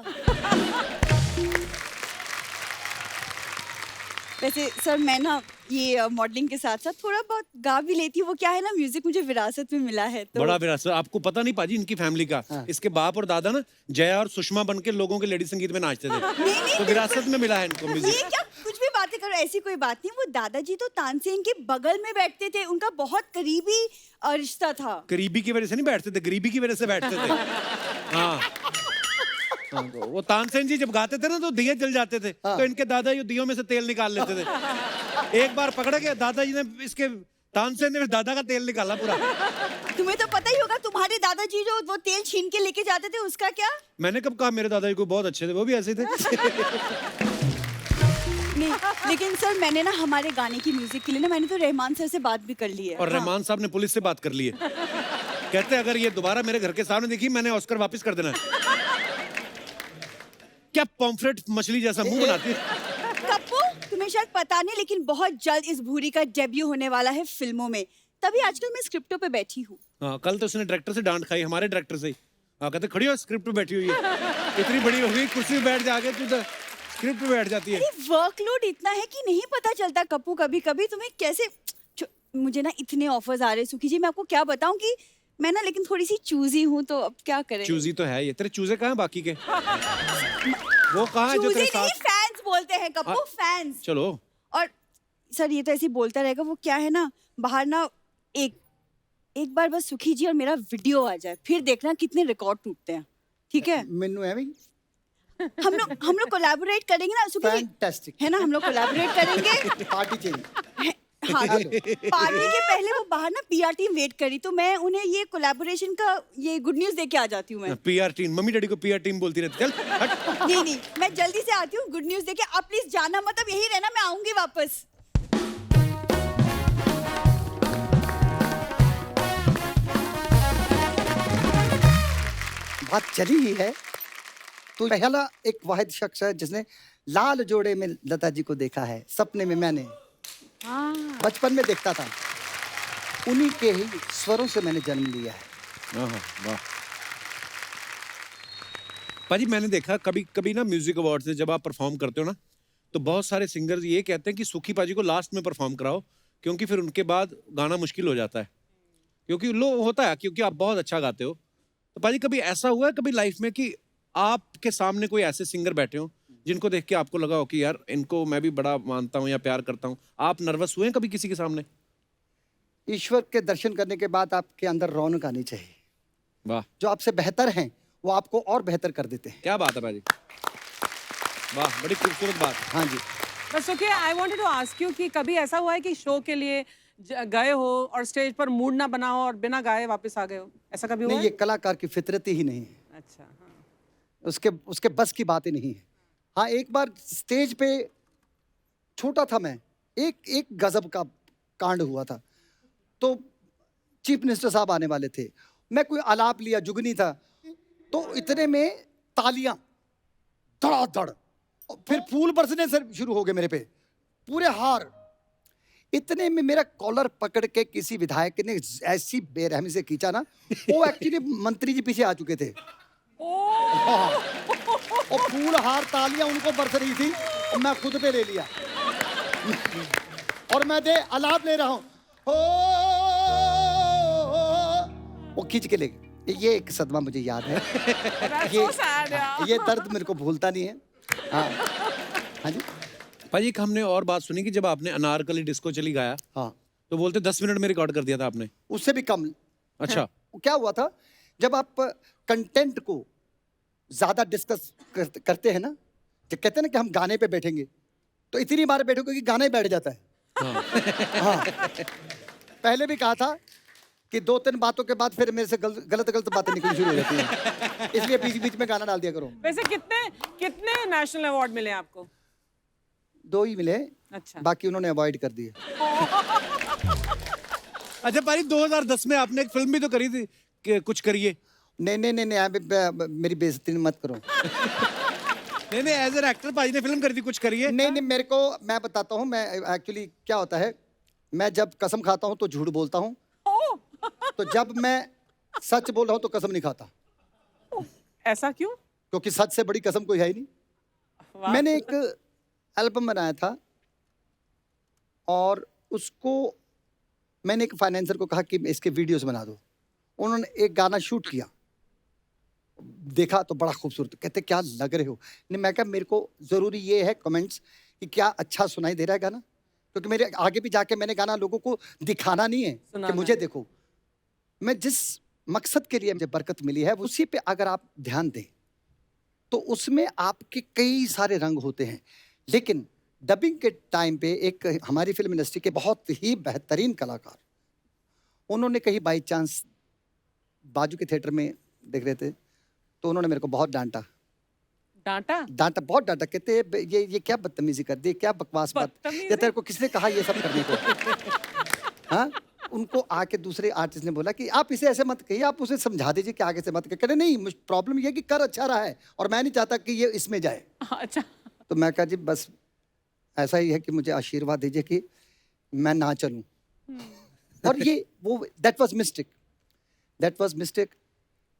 S6: वैसे सर, मैं ना ये मॉडलिंग के साथ साथ थोड़ा बहुत गा भी लेती हूँ. वो क्या है ना, म्यूजिक मुझे विरासत में मिला है, तो
S1: बड़ा विरासत. आपको पता नहीं पाजी इनकी फैमिली का. इसके बाप और दादा ना जया और सुषमा बन के लोगों के लेडी संगीत में नाचते थे.
S6: नहीं,
S1: तो विरासत में मिला है इनको
S6: ये
S1: म्यूजिक.
S6: क्या कुछ भी बातें करो, ऐसी कोई बात नहीं. वो दादाजी तो तानसेन के बगल में बैठते थे, उनका बहुत करीबी रिश्ता था.
S1: गरीबी की वजह से नहीं बैठते थे, गरीबी की वजह से बैठते थे. हाँ. तो वो तानसेन जी जब गाते थे ना, तो दिए जल जाते थे. तो इनके दादा ये दियों में से तेल निकाल लेते थे. एक बार पकड़ा गया दादाजी ने, इसके तानसेन ने फिर दादा का तेल निकाला पूरा.
S6: तुम्हें तो पता ही होगा, तुम्हारे दादाजी जो वो तेल छीन के लेके जाते थे, उसका क्या.
S1: मैंने कब कहा मेरे दादाजी को बहुत अच्छे थे? वो भी ऐसे थे.
S6: नहीं, लेकिन सर, मैंने ना हमारे गाने की म्यूजिक के लिए ना, मैंने तो रहमान सर से बात भी कर ली है.
S1: और रहमान साहब ने पुलिस से बात कर ली है. कहते अगर ये दोबारा मेरे घर के सामने दिखी, मैंने ऑस्कर वापस कर देना है. क्या पॉम्फ्रेट मछली जैसा मुंह बनाती है.
S6: कप्पू, तुम्हें शायद पता नहीं, लेकिन बहुत जल्द इस भूरी का डेब्यू होने वाला है फिल्मों में. तभी आजकल मैं स्क्रिप्टों पे बैठी हूँ.
S1: हाँ, कल तो उसने डायरेक्टर से डांट खाई, हमारे डायरेक्टर से ही. हाँ, कहते खड़ी हो, स्क्रिप्ट पे बैठी हुई है. इतनी बड़ी हो गई, कुर्सी पे बैठ जाके तू तो स्क्रिप्ट पे बैठ जाती है.
S6: वर्कलोड इतना है कि नहीं पता चलता कप्पू. कभी कभी तुम्हें कैसे मुझे ना इतने ऑफर्स आ रहे हैं सुखी जी, मैं आपको क्या बताऊं कि मैं ना लेकिन थोड़ी सी चूजी हूँ, तो अब क्या करें.
S1: चूजी तो है ये. तेरे चूजे कहाँ हैं बाकी के? वो कहाँ है जो
S6: चूजी
S1: तेरे
S6: नहीं,
S1: साथ?
S6: फैंस बोलते हैं कप्पू, फैंस.
S1: चलो.
S6: और सर, ये तो ऐसे ही बोलता रहेगा. वो क्या है ना, बाहर ना एक बार बस सुखी जी और मेरा वीडियो आ जाए, फिर देखना कितने रिकॉर्ड टूटते हैं. ठीक है,
S3: मेनू है भी
S6: हम लोग कोलैबोरेट करेंगे ना सुखी जी,
S3: फैंटास्टिक.
S6: है ना. हम लोग कोलैबोरेट करेंगे.
S3: पार्टी चाहिए.
S6: हाँ, पार्टी के पहले वो बाहर ना पीआर टीम वेट करी, तो मैं उन्हें ये कोलैबोरेशन का ये गुड न्यूज देके आ जाती हूँ. मैं
S1: पीआर टीम, मम्मी डैडी को पीआर टीम बोलती रहती. चल हट.
S6: नहीं, मैं जल्दी से आती हूँ गुड न्यूज देके. आप प्लीज जाना मत, अब यही रहना, मैं आऊंगी वापस.
S3: बात चली ही है तो पहला एक वाहिद शख्स है जिसने लाल जोड़े में लता जी को देखा है सपने में। मैंने बचपन में देखता था, उन्हीं के ही स्वरों से मैंने जन्म लिया है।
S1: वाह पाजी, मैंने देखा कभी कभी ना म्यूजिक अवार्ड से जब आप परफॉर्म करते हो ना, तो बहुत सारे सिंगर्स ये कहते हैं कि सुखी पाजी को लास्ट में परफॉर्म कराओ, क्योंकि फिर उनके बाद गाना मुश्किल हो जाता है, क्योंकि लो होता है, क्योंकि आप बहुत अच्छा गाते हो। तो पाजी कभी ऐसा हुआ है कभी लाइफ में कि आपके सामने कोई ऐसे सिंगर बैठे हो जिनको देख के आपको लगा हो कि यार इनको मैं भी बड़ा मानता हूँ या प्यार करता हूँ? आप नर्वस हुए हैं कभी किसी के सामने?
S3: ईश्वर के दर्शन करने के बाद आपके अंदर रौनक आनी चाहिए।
S1: वाह,
S3: जो आपसे बेहतर हैं वो आपको और बेहतर कर देते हैं।
S1: क्या बात है पाजी, वाह, बड़ी खूबसूरत बात।
S3: हाँ जी।
S4: बस okay, I wanted to ask you कि कभी ऐसा हुआ है कि शो के लिए गए हो और स्टेज पर मूड ना बना हो और बिना गाए वापस आ गए हो? ऐसा कभी हुआ
S3: नहीं,
S4: है?
S3: ये कलाकार की फितरत ही नहीं है,
S4: अच्छा, हाँ।
S3: उसके बस की बात ही नहीं है। हाँ, एक बार स्टेज पे छोटा था मैं, एक गजब का कांड हुआ था। तो चीफ मिनिस्टर साहब आने वाले थे, मैं कोई आलाप लिया, जुगनी था, तो इतने में तालियां धड़ाधड़, और फिर फूल बरसने से शुरू हो गए मेरे पे, पूरे हार। इतने में मेरा कॉलर पकड़ के किसी विधायक ने ऐसी बेरहमी से खींचा ना, वो एक्चुअली मंत्री जी पीछे आ चुके थे। हाँ, और फूल हार तालियां उनको बरस रही थी और मैं खुद पे ले लिया और मैं दे आलाप ले रहा हूं, वो खींच के ले गए। ये एक सदमा मुझे याद है। ये दर्द मेरे को भूलता नहीं है। हाँ हाँ जी।
S1: पाजी एक हमने और बात सुनी कि जब आपने अनारकली डिस्को चली गाया,
S3: हाँ,
S1: तो बोलते 10 मिनट में रिकॉर्ड कर दिया था आपने।
S3: उससे भी कम।
S1: अच्छा।
S3: क्या हुआ था, जब आप कंटेंट को ज्यादा डिस्कस करते हैं ना, जब कहते हैं ना कि हम गाने पे बैठेंगे, तो इतनी बार बैठोगे कि गाना ही बैठ जाता है। हाँ। पहले भी कहा था कि 2-3 बातों के बाद फिर मेरे से गलत बातें निकलनी शुरू हो जाती हैं, इसलिए बीच बीच में गाना डाल दिया करो।
S4: वैसे कितने नेशनल अवार्ड मिले आपको?
S3: 2 ही मिले।
S4: अच्छा।
S3: बाकी उन्होंने अवॉइड कर दिए।
S1: अच्छा पाजी, 2010 में आपने एक फिल्म भी तो करी थी कि कुछ करिए।
S3: नहीं, मेरी बेइज्जती मत करो।
S1: नहीं, एज एन एक्टर पाजी ने फिल्म करी थी कुछ करिए।
S3: नहीं, मेरे को, मैं बताता हूँ, मैं एक्चुअली क्या होता है, मैं जब कसम खाता हूँ तो झूठ बोलता हूँ, तो जब मैं सच बोल रहा हूँ तो कसम नहीं खाता।
S4: ऐसा क्यों?
S3: क्योंकि सच से बड़ी कसम कोई है ही नहीं। मैंने एक एल्बम बनाया था और उसको मैंने एक फाइनेंसर को कहा कि इसके वीडियोस बना दो। उन्होंने एक गाना शूट किया, देखा तो बड़ा खूबसूरत, कहते क्या लग रहे हो। नहीं, मैं कहा मेरे को ज़रूरी ये है कमेंट्स कि क्या अच्छा सुनाई दे रहा है गाना, क्योंकि मेरे आगे भी जाके मैंने गाना लोगों को दिखाना नहीं है कि मुझे देखो। मैं जिस मकसद के लिए मुझे बरकत मिली है उसी पे अगर आप ध्यान दें तो उसमें आपके कई सारे रंग होते हैं। लेकिन डबिंग के टाइम पे एक हमारी फिल्म इंडस्ट्री के बहुत ही बेहतरीन कलाकार, उन्होंने कहीं बाई चांस बाजू के थिएटर में देख रहे थे, तो उन्होंने मेरे को बहुत डांटा, बहुत डांटा। कहते ये क्या बदतमीजी कर दी, क्या बकवास बात, या तेरे को किसने कहा ये सब करने को? हाँ, उनको आके दूसरे आर्टिस्ट ने बोला कि आप इसे ऐसे मत कहिए, आप उसे समझा दीजिए कि आगे से मत कहिए। कहते नहीं, प्रॉब्लम ये है कि कर अच्छा रहा है और मैं नहीं चाहता कि ये इसमें जाए।
S4: अच्छा।
S3: तो मैं कहा जी बस ऐसा ही है कि मुझे आशीर्वाद दीजिए कि मैं ना चलूं। और ये वो दैट वाज मिस्टेक।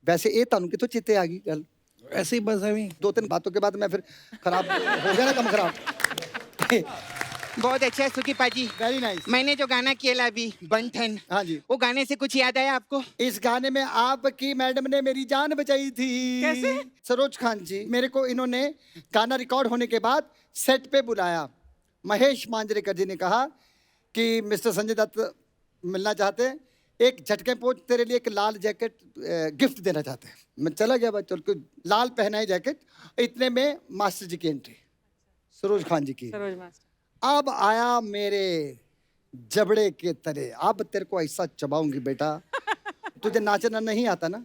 S3: वैसे ये तानू कि तो चित्ते आ गई गल,
S1: ऐसे ही बस है।
S3: 2-3 बातों के बाद मैं फिर खराब हो गया ना, कम खराब।
S7: बहुत अच्छा सुखी पाजी,
S3: वेरी नाइस।
S7: मैंने जो गाना किया अभी बंठन,
S3: हाँ जी,
S7: वो गाने से कुछ याद आया आपको?
S3: इस गाने में आपकी मैडम ने मेरी जान बचाई थी।
S4: कैसे?
S3: सरोज खान जी, मेरे को इन्होंने गाना रिकॉर्ड होने के बाद सेट पे बुलाया। महेश मांजरेकर जी ने कहा कि मिस्टर संजय दत्त मिलना चाहते हैं, एक झटके पोच तेरे लिए एक लाल जैकेट गिफ्ट देना चाहते हैं। मैं चला गया बच्चों को, लाल पहनाई जैकेट। इतने में मास्टर जी की एंट्री, सरोज खान जी की।
S4: सरोज मास्टर।
S3: अब आया मेरे जबड़े के तरे, अब तेरे को ऐसा चबाऊंगी बेटा, तुझे नाचना नहीं आता ना?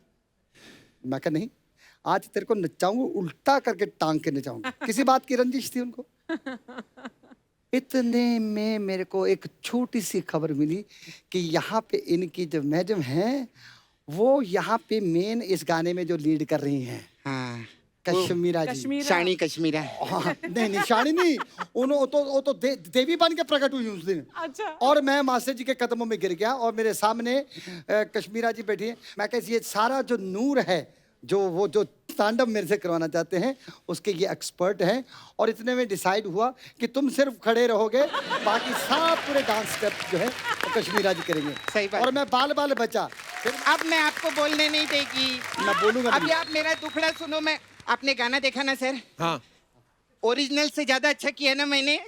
S3: मैं कहा नहीं, आज तेरे को नचाऊंगा, उल्टा करके टांग के नचाऊंगा। किसी बात की रंजिश थी उनको। इतने में मेरे को एक छोटी सी खबर मिली कि यहाँ पे इनकी जो मैडम हैं वो यहाँ पे मेन इस गाने में जो लीड कर रही हैं।
S7: हाँ।
S3: कश्मीरा जी।
S4: कश्मीर
S7: शानी कश्मीरा।
S3: हाँ, नहीं निशानी नहीं, वो तो देवी बन के प्रकट हुई उस दिन।
S4: अच्छा।
S3: और मैं मास्टर जी के कदमों में गिर गया और मेरे सामने कश्मीरा जी बैठी हैं। मैं कहती ये सारा जो नूर है, जो तांडव मेरे से करवाना चाहते हैं, उसके ये एक्सपर्ट हैं। और इतने में डिसाइड हुआ कि तुम सिर्फ खड़े रहोगे, बाकी सब पूरे डांस स्टेप जो है वो कश्मीरा जी करेंगे।
S7: सही बात।
S3: और मैं बाल बचा। फिर
S7: अब मैं आपको बोलने नहीं देगी।
S3: मैं बोलूंगा
S7: अभी
S3: नहीं।
S7: आप मेरा दुखड़ा सुनो। मैं आपने गाना देखा ना सर?
S1: हाँ
S7: ओरिजिनल से ज्यादा अच्छा किया ना मैंने।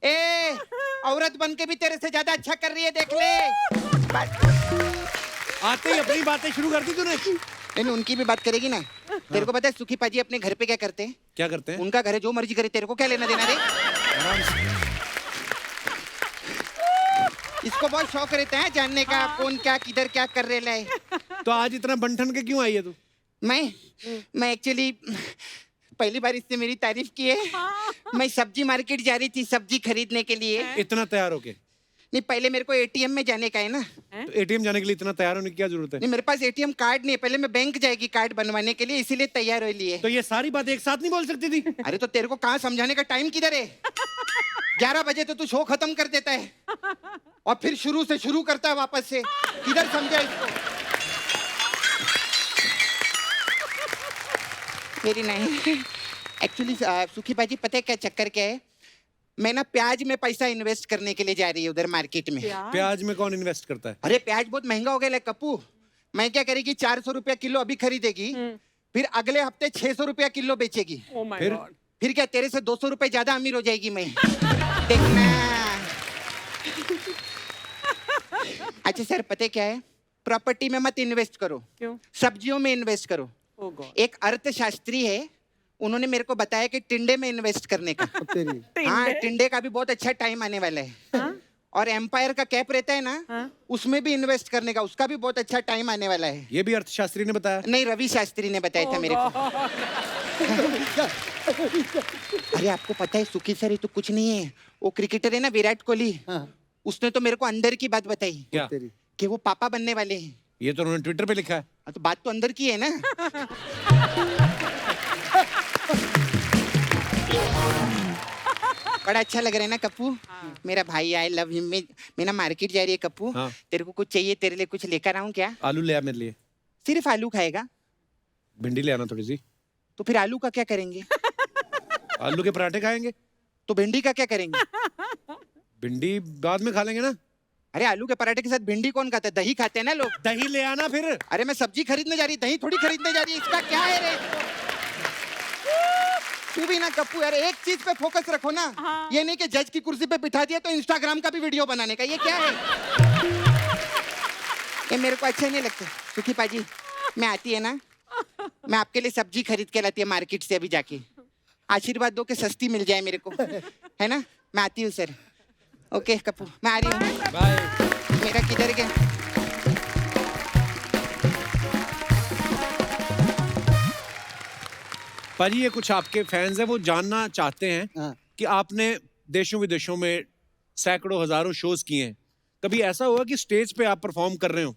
S7: ए औरत बन के भी तेरे से ज्यादा अच्छा कर रही है, देख ले।
S1: आते ही अपनी बातें शुरू कर दी तूने।
S7: नहीं उनकी भी बात करेगी ना। तेरे को पता है सुखी पाजी अपने घर पे क्या करते हैं?
S1: क्या करते हैं?
S7: उनका घर है, जो मर्जी करे, तेरे को क्या लेना देना रे? इसको बहुत शौक रहता है जानने का, कौन क्या किधर क्या कर रहे है।
S1: तो आज इतना बंठन के क्यों आई है तू?
S7: मैं एक्चुअली पहली बार इसने मेरी तारीफ की है। मैं सब्जी मार्केट जा रही थी सब्जी खरीदने के लिए।
S1: इतना तैयार होके?
S7: नहीं पहले मेरे को एटीएम में जाने का है ना।
S1: तो एटीएम जाने के लिए इतना तैयार होने की क्या जरूरत है?
S7: नहीं मेरे पास एटीएम कार्ड नहीं है, पहले मैं बैंक जाएगी कार्ड बनवाने के लिए, इसीलिए तैयार हो लिए।
S1: तो ये सारी बात एक साथ नहीं बोल सकती थी?
S7: अरे तो तेरे को कहाँ समझाने का टाइम किधर है? 11 बजे तो तू शो खत्म कर देता है और फिर शुरू से शुरू करता है वापस से। किधर समझा इसको? मेरी नहीं एक्चुअली सुखी बाजी, पता है क्या चक्कर क्या है? मैं ना प्याज में पैसा इन्वेस्ट करने के लिए जा रही है उधर मार्केट में।
S1: प्याज में कौन इन्वेस्ट करता है?
S7: अरे प्याज बहुत महंगा हो गया है कप्पू। मैं क्या करेगी, 400 रुपया किलो अभी खरीदेगी, फिर अगले हफ्ते 600 रुपया किलो बेचेगी।
S4: Oh my
S1: फिर?
S4: God.
S7: फिर क्या तेरे से 200 रुपए ज्यादा अमीर हो जाएगी मैं। देखना। अच्छा सर पता है क्या है, प्रॉपर्टी में मत इन्वेस्ट करो,
S4: क्यों?
S7: सब्जियों में इन्वेस्ट करो।
S4: Oh God.
S7: एक अर्थशास्त्री है, उन्होंने मेरे को बताया कि टिंडे में इन्वेस्ट करने का।
S3: तेरी
S7: हाँ टिंडे का भी बहुत अच्छा टाइम आने वाला है। और एम्पायर का कैप रहता है ना, उसमें भी इन्वेस्ट करने का, उसका भी बहुत अच्छा टाइम आने वाला है।
S1: ये भी अर्थशास्त्री ने बताया?
S7: नहीं रवि शास्त्री ने बताया था मेरे को। अरे आपको पता है सुखी सर, ये तो कुछ नहीं है, वो क्रिकेटर है ना विराट कोहली, उसने तो मेरे को अंदर की बात बताई
S1: क्या?
S3: तेरी
S7: कि वो पापा बनने वाले हैं।
S1: ये तो उन्होंने ट्विटर पे लिखा है।
S7: हाँ, तो बात तो अंदर की है ना। बड़ा अच्छा लग रहा है ना कप्पू? मेरा भाई आई लव हिम। मैं ना मार्केट जा रही है कप्पू।
S1: हाँ।
S7: तेरे को कुछ चाहिए, तेरे लिए कुछ लेकर आऊं क्या?
S1: आलू ले आ मेरे लिए।
S7: सिर्फ आलू खाएगा?
S1: भिंडी ले आना थोड़ी सी।
S7: तो फिर आलू का क्या करेंगे?
S1: आलू के पराठे खाएंगे।
S7: तो भिंडी का क्या करेंगे?
S1: भिंडी बाद में खा लेंगे ना।
S7: अरे आलू के पराठे के साथ भिंडी कौन खाता है? दही खाते हैं ना लोग।
S1: दही ले आना फिर।
S7: अरे मैं सब्जी खरीदने जा रही, दही थोड़ी खरीदने जा रही है। इसका क्या है रे? तू भी ना कप्पू यार, एक चीज पे फोकस रखो ना। ये नहीं कि जज की कुर्सी पे बिठा दिया तो इंस्टाग्राम का भी वीडियो बनाने का। ये क्या है? ये मेरे को अच्छा नहीं लगता। सुखी पाजी मैं आती है ना, मैं आपके लिए सब्जी खरीद के लाती है मार्केट से अभी जाके। आशीर्वाद दो कि सस्ती मिल जाए मेरे को, है ना? मैं आती हूँ सर। ओके कप्पू मैं आ रही हूँ।
S1: बाय।
S7: मेरा किधर गया?
S1: पाजी ये कुछ आपके फैंस हैं, वो जानना चाहते हैं
S3: हाँ।
S1: कि आपने देशों विदेशों में सैकड़ों हजारों शोज किए हैं, कभी ऐसा हुआ कि स्टेज पे आप परफॉर्म कर रहे हो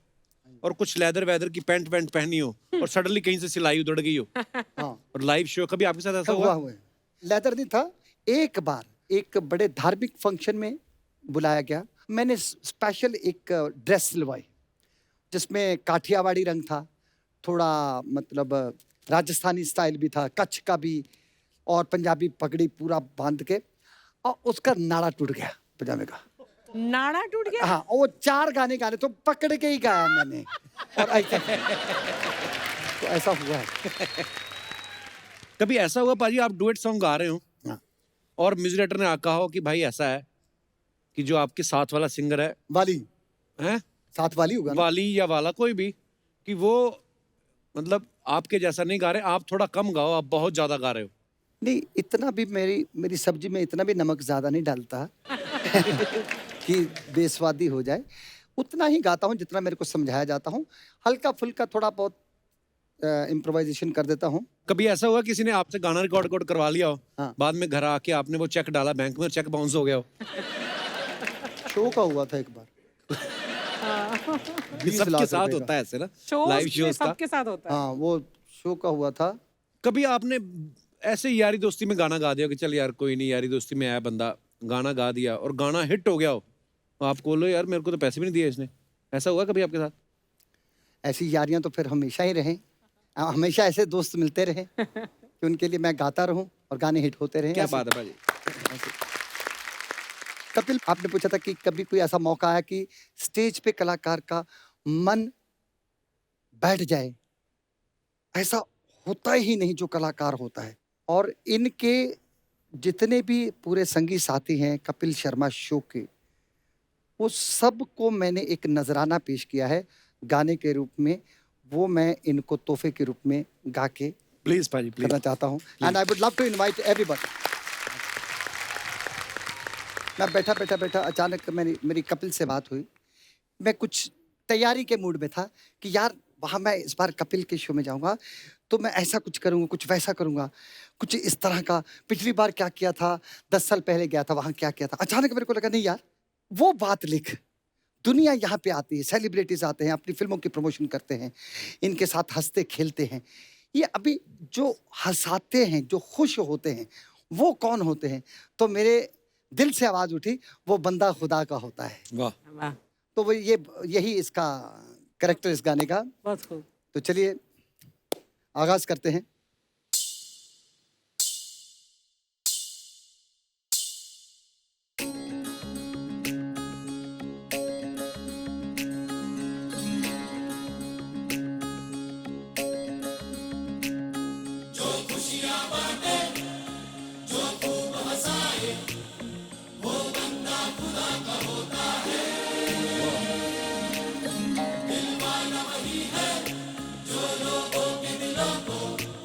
S1: और कुछ लेदर वेदर की पैंट वैंट पहनी हो और सडनली कहीं से सिलाई उधड़ गई हो
S3: हाँ
S1: और लाइव शो, कभी आपके साथ ऐसा
S3: हुआ
S1: हुआ?
S3: हुआ है। लेदर नहीं था। एक बार एक बड़े धार्मिक फंक्शन में बुलाया गया, मैंने स्पेशल एक ड्रेस सिलवाई जिसमें काठियावाड़ी रंग था, थोड़ा मतलब राजस्थानी स्टाइल भी था, कच्छ का भी, और पंजाबी पगड़ी पूरा बांध के, और उसका नाड़ा टूट गया पजामे का।
S4: नाड़ा टूट गया?
S3: हाँ, और वो 4 गाने गाने तो पकड़ के ही गाया मैंने। और ऐसा तो ऐसा हुआ है।
S1: कभी ऐसा हुआ पाजी आप डुएट सॉन्ग गा रहे हो
S3: हाँ।
S1: और म्यूजिक डायरेक्टर ने कहा हो कि भाई ऐसा है कि जो आपके साथ वाला सिंगर है
S3: वाली
S1: हैं,
S3: साथ वाली होगा ना?
S1: वाली या वाला कोई भी, कि वो मतलब आपके जैसा नहीं गा रहे, आप थोड़ा कम गाओ, आप बहुत ज्यादा गा रहे हो।
S3: नहीं, इतना भी मेरी सब्जी में इतना भी नमक ज्यादा नहीं डालता कि बेस्वादी हो जाए। उतना ही गाता हूँ जितना मेरे को समझाया जाता हूँ। हल्का फुल्का थोड़ा बहुत इम्प्रोवाइजेशन कर देता हूँ।
S1: कभी ऐसा हुआ किसी ने आपसे गाना रिकॉर्ड करवा लिया हो,
S3: हाँ।
S1: बाद में घर आके आपने वो चेक डाला बैंक में, चेक बाउंस हो गया हो?
S3: शो का हुआ था एक बार। 20
S1: सबके
S3: लाख
S1: साथ
S3: रुपए
S1: होता
S3: का।
S1: है ऐसे ना,
S4: शोज
S1: लाइव
S4: में
S1: शोज का।
S4: सबके साथ होता है।
S3: हाँ, वो शो का हुआ था
S1: कभी आपने ऐसे यारी दोस्ती में गाना गा दिया कि चल यार कोई नहीं, यारी दोस्ती में आया बंदा, गाना गा दिया और गाना हिट हो गया हो, तो आप बोलो यार मेरे को तो पैसे भी नहीं दिए इसने, ऐसा हुआ कभी आपके साथ?
S3: ऐसी यारियां तो फिर हमेशा ही रहें, हमेशा ऐसे दोस्त मिलते रहे कि उनके लिए मैं गाता रहूं और गाने हिट होते रहें।
S1: क्या
S3: ऐसे-
S1: बात है भाजी।
S3: कपिल, आपने पूछा था कि कभी कोई ऐसा मौका आया कि स्टेज पे कलाकार का मन बैठ जाए। ऐसा होता ही नहीं जो कलाकार होता है। और इनके जितने भी पूरे संगी साथी हैं कपिल शर्मा शो के, वो सबको मैंने एक नजराना पेश किया है गाने के रूप में। वो मैं इनको तोहफे के रूप में गा के
S1: प्लीज भाजी
S3: करना
S1: प्लीज।
S3: चाहता हूँ। And I would love to invite everybody. मैं बैठा अचानक मेरी कपिल से बात हुई। मैं कुछ तैयारी के मूड में था कि यार वहाँ मैं इस बार कपिल के शो में जाऊँगा तो मैं ऐसा कुछ करूँगा, कुछ वैसा करूँगा, कुछ इस तरह का। पिछली बार क्या किया था, 10 साल पहले गया था, वहाँ क्या किया था। अचानक मेरे को लगा नहीं यार, वो बात लिख। दुनिया यहाँ पे आती है, सेलिब्रिटीज आते हैं, अपनी फिल्मों की प्रमोशन करते हैं, इनके साथ हंसते खेलते हैं। ये अभी जो हंसाते हैं, जो खुश होते हैं, वो कौन होते हैं? तो मेरे दिल से आवाज उठी, वो बंदा खुदा का होता है।
S1: वाह।
S4: वाह,
S3: तो वो यही इसका कैरेक्टर इस गाने का।
S4: बहुत खूब।
S3: तो चलिए आगाज करते हैं।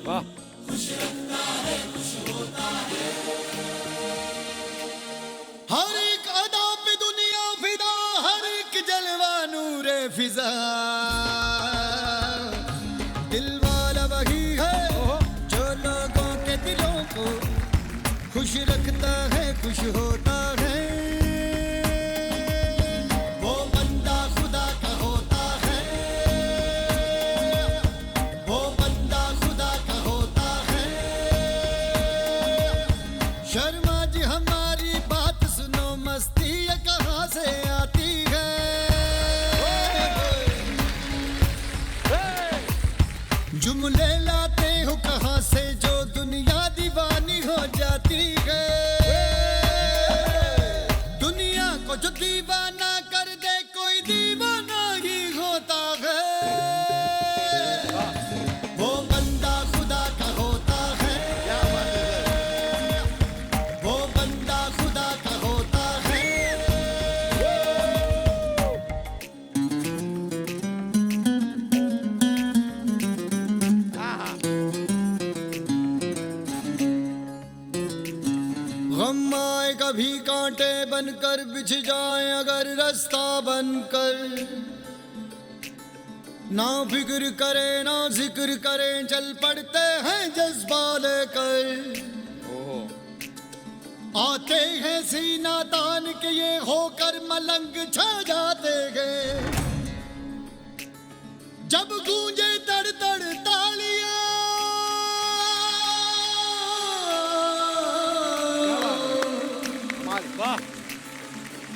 S1: वाह।
S8: हर एक अदा पे दुनिया फिदा, हर एक जलवा नूरे फिजा। दिल वाला वही है जो लोगों के दिलों को खुश रखता है, खुश होता है। वो बंदा खुदा का होता है, वो बंदा खुदा का होता है। शर्मा जी हमारी बात सुनो, मस्ती ये कहाँ से आती है? जुमले लाते हो कहाँ से जो दुनिया दीवानी हो जाती है? दुनिया को जो दीवाना कर दे कोई दीवाना ही होता है। वो बंदा खुदा का होता है, वो बंदा खुदा का होता है। गम आए कभी कांटे बनकर, बिछ जाए अगर रास्ता बनकर। ना फिक्र करे ना जिक्र करे, चल पड़ते हैं जज्बा लेकर। आते हैं सीना तान के ये होकर मलंग छा जाते हैं। जब गूंजे तड़ तड़ तालियां,
S1: वाह।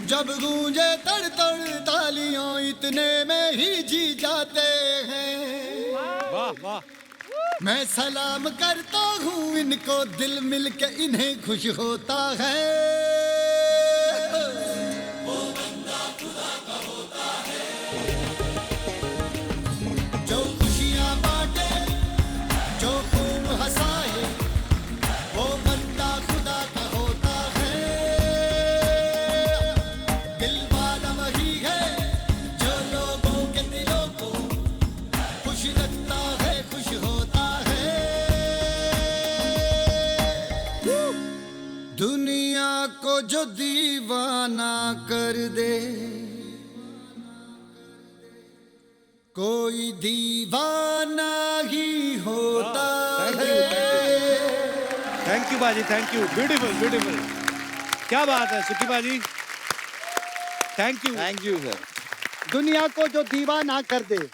S8: जब गूंजे तड़ तड़ तालियां, इतने में ही जी जाते हैं।
S1: वाह वाह।
S8: मैं सलाम करता हूँ इनको, दिल मिल के इन्हें खुश होता है। जो खुशियाँ बांटे, जो खूब हंसाए, वो बंदा खुदा का होता है। दिल वाला वही है जो लोगों के दिलों को खुश रखता है, खुश होता है। दुनिया को जो दीवाना कर दे कोई दीवाना ही होता है।
S1: थैंक यू बाजी, थैंक यू। Beautiful beautiful. क्या बात है सुखी बाजी, thank you.
S5: Thank you sir.
S3: दुनिया को जो दीवाना कर दे,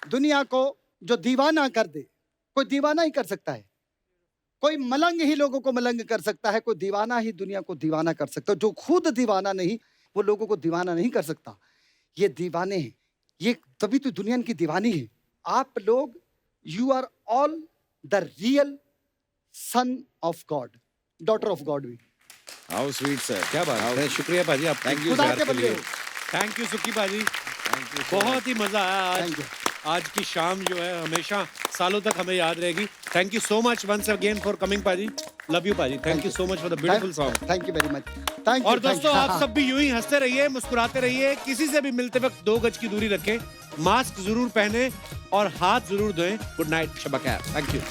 S3: दुनिया को जो दीवाना कर दे, कोई दीवाना ही कर सकता है, कोई मलंग ही लोगों को मलंग कर सकता है, कोई दीवाना ही दुनिया को दीवाना कर सकता है। जो खुद दीवाना नहीं, वो लोगों को दीवाना नहीं कर सकता। ये दीवाने हैं, ये तभी तो दुनिया की दीवानी है। आप लोग, you are all the real son of God, daughter of God भी।
S5: How sweet sir.
S1: क्या बात है, शुक्रिया पाजी आपका।
S5: Thank you,
S3: खुदा
S5: sir,
S3: के
S5: के
S3: बंदे
S5: लिए।
S3: हो।
S9: थैंक यू सुखी पाजी, बहुत ही मजा आया आज।
S3: Thank you.
S9: आज की शाम जो है हमेशा सालों तक हमें याद रहेगी। Thank you so much once again for coming पाजी। लव यू पाजी, thank you so much for the beautiful song.
S3: Thank you very much. Thank you.
S9: और दोस्तों आप सब भी यूं ही हंसते रहिए, मुस्कुराते रहिए, किसी से भी मिलते वक्त 2 गज की दूरी रखें, मास्क जरूर पहने और हाथ जरूर धोएं। गुड नाइट, शब खैर। Thank you.